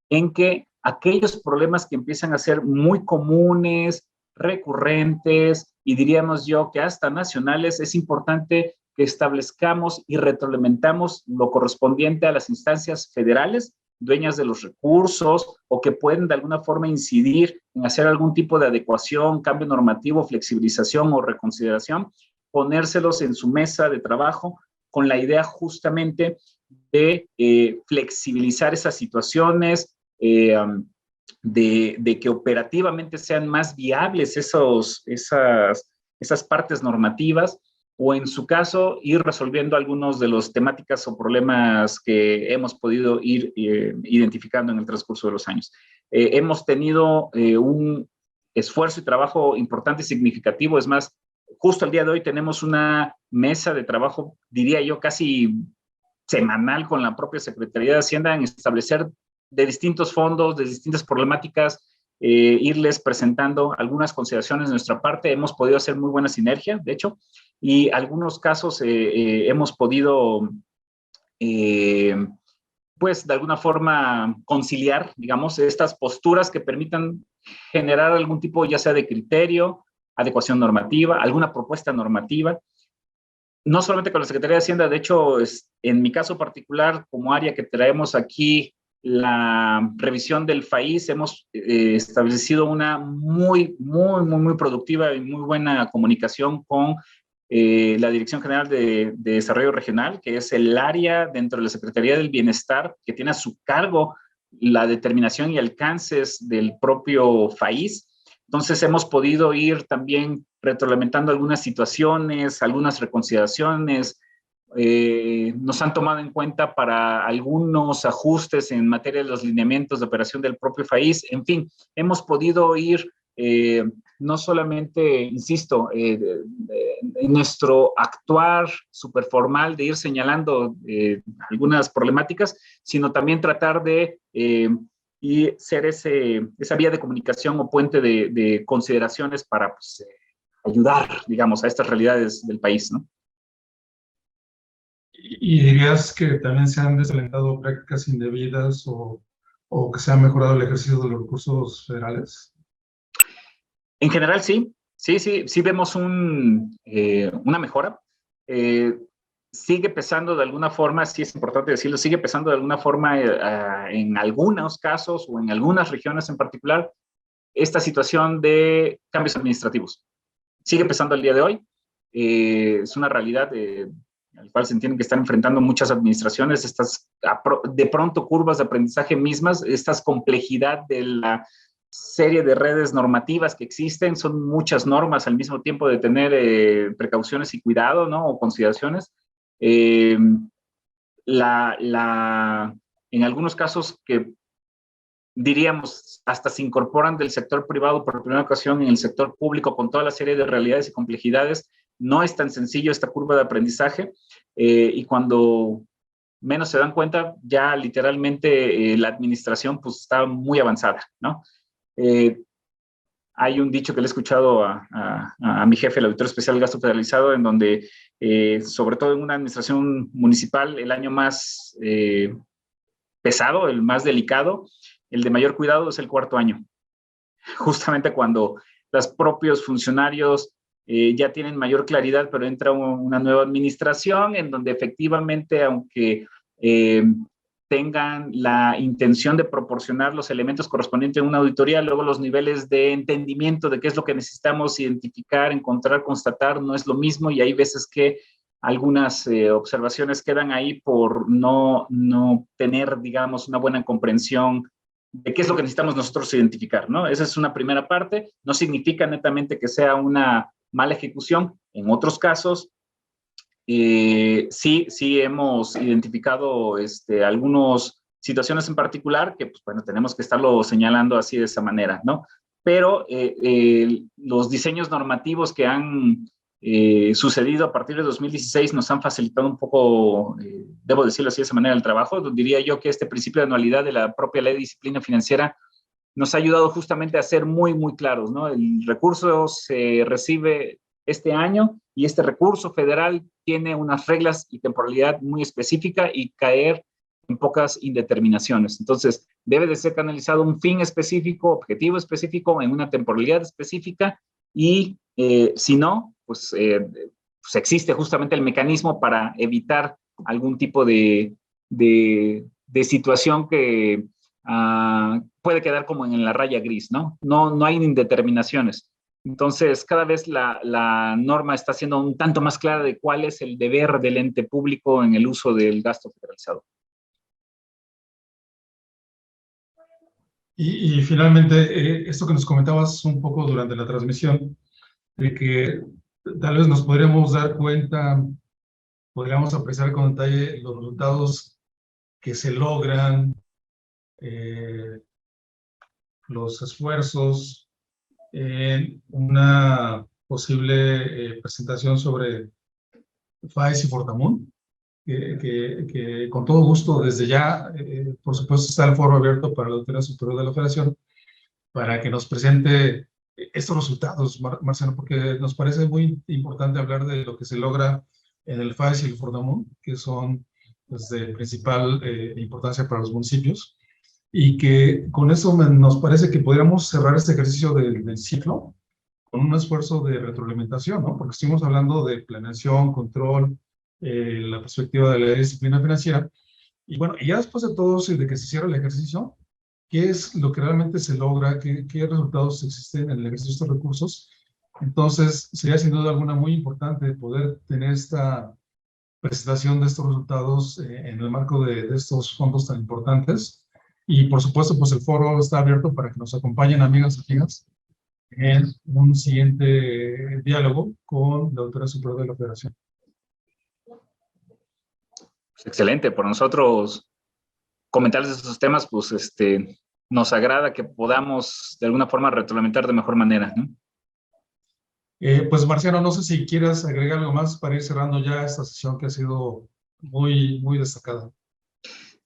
en que aquellos problemas que empiezan a ser muy comunes, recurrentes y diríamos yo que hasta nacionales, es importante que establezcamos y retroalimentamos lo correspondiente a las instancias federales, dueñas de los recursos o que pueden de alguna forma incidir en hacer algún tipo de adecuación, cambio normativo, flexibilización o reconsideración, ponérselos en su mesa de trabajo con la idea justamente de flexibilizar esas situaciones, de que operativamente sean más viables esas partes normativas, o en su caso ir resolviendo algunos de las temáticas o problemas que hemos podido ir identificando en el transcurso de los años. Hemos tenido un esfuerzo y trabajo importante y significativo. Es más, justo el día de hoy tenemos una mesa de trabajo, diría yo, casi semanal con la propia Secretaría de Hacienda en establecer de distintos fondos, de distintas problemáticas, irles presentando algunas consideraciones de nuestra parte. Hemos podido hacer muy buena sinergia, de hecho, y algunos casos hemos podido, pues, de alguna forma conciliar, digamos, estas posturas que permitan generar algún tipo, ya sea de criterio, adecuación normativa, alguna propuesta normativa. No solamente con la Secretaría de Hacienda, de hecho, en mi caso particular, como área que traemos aquí la revisión del FAIS, hemos establecido una muy productiva y muy buena comunicación con la Dirección General de Desarrollo Regional, que es el área dentro de la Secretaría del Bienestar que tiene a su cargo la determinación y alcances del propio FAIS. Entonces hemos podido ir también retroalimentando algunas situaciones, algunas reconsideraciones. Nos han tomado en cuenta para algunos ajustes en materia de los lineamientos de operación del propio FAIS. En fin, hemos podido ir no solamente, insisto, en nuestro actuar súper formal de ir señalando algunas problemáticas, sino también tratar de y ser esa vía de comunicación o puente de consideraciones para pues, ayudar, digamos, a estas realidades del país, ¿no? ¿Y dirías que también se han desalentado prácticas indebidas o que se ha mejorado el ejercicio de los recursos federales? En general, sí. Sí vemos una mejora. Sigue pesando de alguna forma, sí es importante decirlo, sigue pesando de alguna forma en algunos casos o en algunas regiones en particular esta situación de cambios administrativos. Sigue pesando el día de hoy. Es una realidad al cual se tienen que estar enfrentando muchas administraciones, estas de pronto curvas de aprendizaje mismas, esta complejidad de la serie de redes normativas que existen, son muchas normas al mismo tiempo de tener precauciones y cuidado, ¿no? O consideraciones. En algunos casos que diríamos hasta se incorporan del sector privado por primera ocasión en el sector público con toda la serie de realidades y complejidades, no es tan sencillo esta curva de aprendizaje y cuando menos se dan cuenta, ya literalmente la administración pues está muy avanzada, ¿no? Hay un dicho que le he escuchado a mi jefe, el auditor especial del gasto federalizado, en donde, sobre todo en una administración municipal, el año más pesado, el más delicado, el de mayor cuidado es el cuarto año. Justamente cuando los propios funcionarios ya tienen mayor claridad, pero entra una nueva administración en donde efectivamente, aunque tengan la intención de proporcionar los elementos correspondientes a una auditoría, luego los niveles de entendimiento de qué es lo que necesitamos identificar, encontrar, constatar, no es lo mismo y hay veces que algunas observaciones quedan ahí por no tener, digamos, una buena comprensión de qué es lo que necesitamos nosotros identificar, ¿no? Esa es una primera parte. No significa netamente que sea una mala ejecución. En otros casos, sí hemos identificado algunas situaciones en particular que, pues, bueno, tenemos que estarlo señalando así de esa manera, ¿no? Pero los diseños normativos que han sucedido a partir de 2016 nos han facilitado un poco, debo decirlo así de esa manera, el trabajo. Diría yo que este principio de anualidad de la propia Ley de Disciplina Financiera nos ha ayudado justamente a ser muy claros, ¿no? El recurso se recibe este año y este recurso federal tiene unas reglas y temporalidad muy específica y caer en pocas indeterminaciones. Entonces, debe de ser canalizado un fin específico, objetivo específico, en una temporalidad específica y si no, pues pues existe justamente el mecanismo para evitar algún tipo de situación que puede quedar como en la raya gris, ¿no? No hay indeterminaciones. Entonces, cada vez la norma está siendo un tanto más clara de cuál es el deber del ente público en el uso del gasto federalizado. Y finalmente, esto que nos comentabas un poco durante la transmisión, de que tal vez nos podríamos dar cuenta, podríamos apreciar con detalle los resultados que se logran, los esfuerzos en una posible presentación sobre FAES y Fortamun, que con todo gusto desde ya, por supuesto, está el foro abierto para la Auditoría Superior de la Federación para que nos presente estos resultados, Marcelo, porque nos parece muy importante hablar de lo que se logra en el FAES y el Fortamun, que son pues, de principal importancia para los municipios, y que con eso nos parece que podríamos cerrar este ejercicio del ciclo con un esfuerzo de retroalimentación, ¿no? Porque estuvimos hablando de planeación, control, la perspectiva de la disciplina financiera, y bueno, y ya después de todo, de que se cierra el ejercicio, ¿qué es lo que realmente se logra? ¿Qué resultados existen en el ejercicio de estos recursos? Entonces, sería sin duda alguna muy importante poder tener esta presentación de estos resultados en el marco de estos fondos tan importantes. Y por supuesto, pues el foro está abierto para que nos acompañen, amigas y amigas, en un siguiente diálogo con la Auditoría Superior de la Federación. Excelente, por nosotros comentarles estos temas, pues nos agrada que podamos de alguna forma retroalimentar de mejor manera, ¿no? Pues Marciano, no sé si quieras agregar algo más para ir cerrando ya esta sesión que ha sido muy destacada.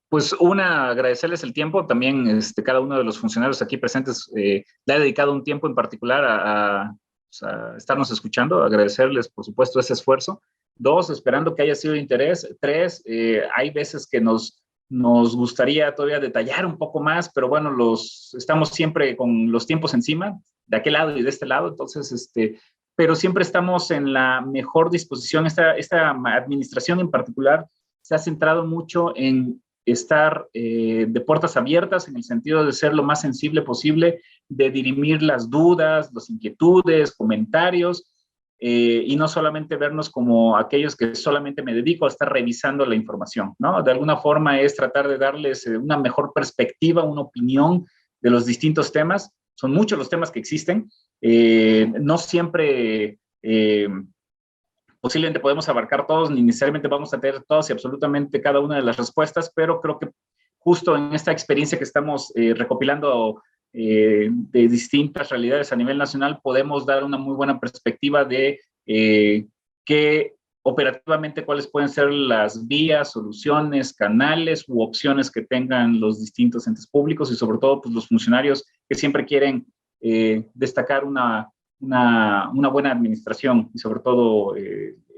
Pues agradecerles el tiempo, también cada uno de los funcionarios aquí presentes le ha dedicado un tiempo en particular a estarnos escuchando, agradecerles por supuesto ese esfuerzo. 2, esperando que haya sido de interés. 3, hay veces que nos gustaría todavía detallar un poco más, pero bueno, estamos siempre con los tiempos encima, de aquel lado y de este lado, entonces, pero siempre estamos en la mejor disposición. Esta administración en particular se ha centrado mucho en estar de puertas abiertas, en el sentido de ser lo más sensible posible, de dirimir las dudas, las inquietudes, comentarios, y no solamente vernos como aquellos que solamente me dedico a estar revisando la información, ¿no? De alguna forma es tratar de darles una mejor perspectiva, una opinión de los distintos temas. Son muchos los temas que existen, no siempre posiblemente podemos abarcar todos, ni necesariamente vamos a tener todas y absolutamente cada una de las respuestas, pero creo que justo en esta experiencia que estamos recopilando de distintas realidades a nivel nacional, podemos dar una muy buena perspectiva de operativamente cuáles pueden ser las vías, soluciones, canales u opciones que tengan los distintos entes públicos y sobre todo pues, los funcionarios que siempre quieren destacar una buena administración y sobre todo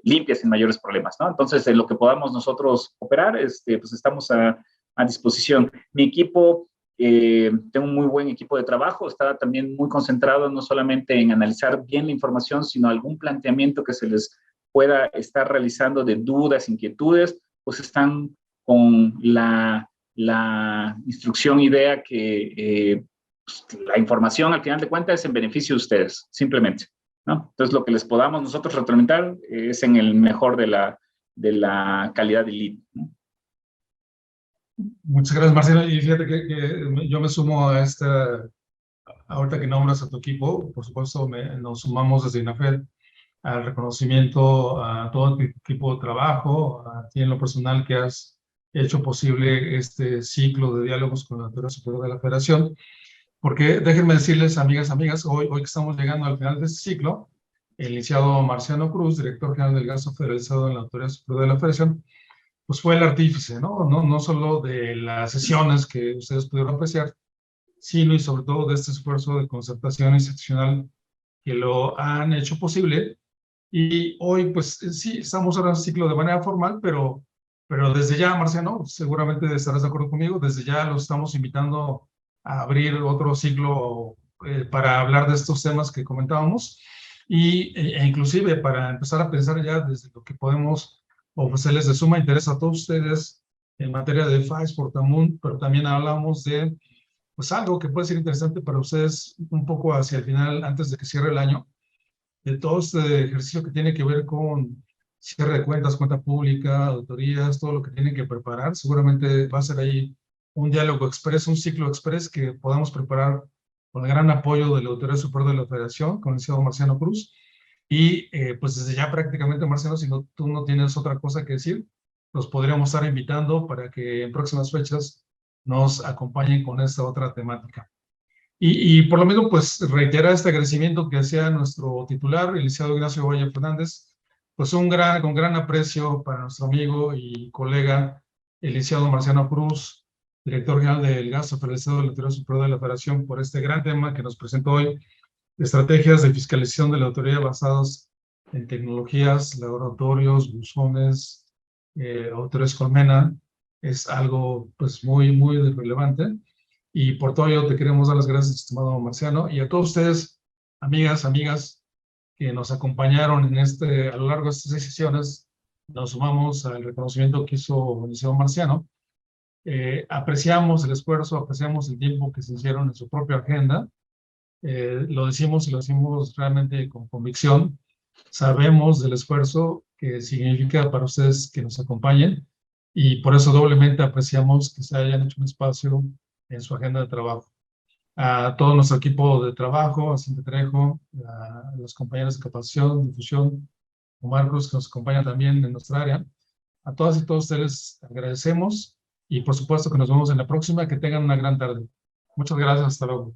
limpia sin mayores problemas, ¿no? Entonces, en lo que podamos nosotros operar, pues estamos a disposición. Mi equipo, tengo un muy buen equipo de trabajo, está también muy concentrado no solamente en analizar bien la información, sino algún planteamiento que se les pueda estar realizando de dudas, inquietudes, pues están con la instrucción, idea que la información al final de cuentas es en beneficio de ustedes, simplemente, ¿no? Entonces, lo que les podamos nosotros retroalimentar es en el mejor de la calidad de lead, ¿no? Muchas gracias, Marcelo. Y fíjate que yo me sumo a ahorita que nombras a tu equipo, por supuesto, nos sumamos desde INAFED al reconocimiento a todo tu equipo de trabajo, a ti en lo personal que has hecho posible este ciclo de diálogos con la Auditoría Superior de la Federación. Porque déjenme decirles, amigas, hoy que estamos llegando al final de este ciclo, el licenciado Marciano Cruz, director general del gasto federalizado en la Auditoría Superior de la Federación, pues fue el artífice, no solo de las sesiones que ustedes pudieron apreciar, sino y sobre todo de este esfuerzo de concertación institucional que lo han hecho posible. Y hoy, pues sí, estamos ahora en el ciclo de manera formal, pero desde ya, Marciano, seguramente estarás de acuerdo conmigo, desde ya lo estamos invitando a abrir otro ciclo para hablar de estos temas que comentábamos. e inclusive para empezar a pensar ya desde lo que podemos ofrecerles de suma interés a todos ustedes en materia de FAES Portamun, pero también hablamos de pues algo que puede ser interesante para ustedes un poco hacia el final, antes de que cierre el año, de todo este ejercicio que tiene que ver con cierre de cuentas, cuenta pública, auditorías, todo lo que tienen que preparar. Seguramente va a ser ahí un diálogo express, un ciclo express que podamos preparar con el gran apoyo de la Auditoría Superior de la Federación, con el licenciado Marciano Cruz. Y pues desde ya prácticamente, Marciano, si no, tú no tienes otra cosa que decir, los podríamos estar invitando para que en próximas fechas nos acompañen con esta otra temática. Y por lo menos, pues, reiterar este agradecimiento que hacía nuestro titular, el licenciado Ignacio Valle Fernández, pues con gran aprecio para nuestro amigo y colega, el licenciado Marciano Cruz, director general del Gasto Federalizado de la Auditoría Superior de la Federación, por este gran tema que nos presentó hoy, estrategias de fiscalización de la autoridad basadas en tecnologías, laboratorios, buzones, auditores Colmena. Es algo, pues, muy relevante. Y por todo ello te queremos dar las gracias, estimado Marciano, y a todos ustedes, amigas, que nos acompañaron a lo largo de estas 6 sesiones. Nos sumamos al reconocimiento que hizo el licenciado Marciano. Apreciamos el esfuerzo, apreciamos el tiempo que se hicieron en su propia agenda. Lo decimos y lo decimos realmente con convicción. Sabemos del esfuerzo que significa para ustedes que nos acompañen, y por eso doblemente apreciamos que se hayan hecho un espacio en su agenda de trabajo. A todo nuestro equipo de trabajo, a Cintia Trejo, a los compañeros de capacitación, difusión, o Marcos, que nos acompañan también en nuestra área. A todas y todos ustedes agradecemos, y por supuesto que nos vemos en la próxima. Que tengan una gran tarde. Muchas gracias, hasta luego.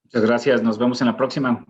Muchas gracias, nos vemos en la próxima.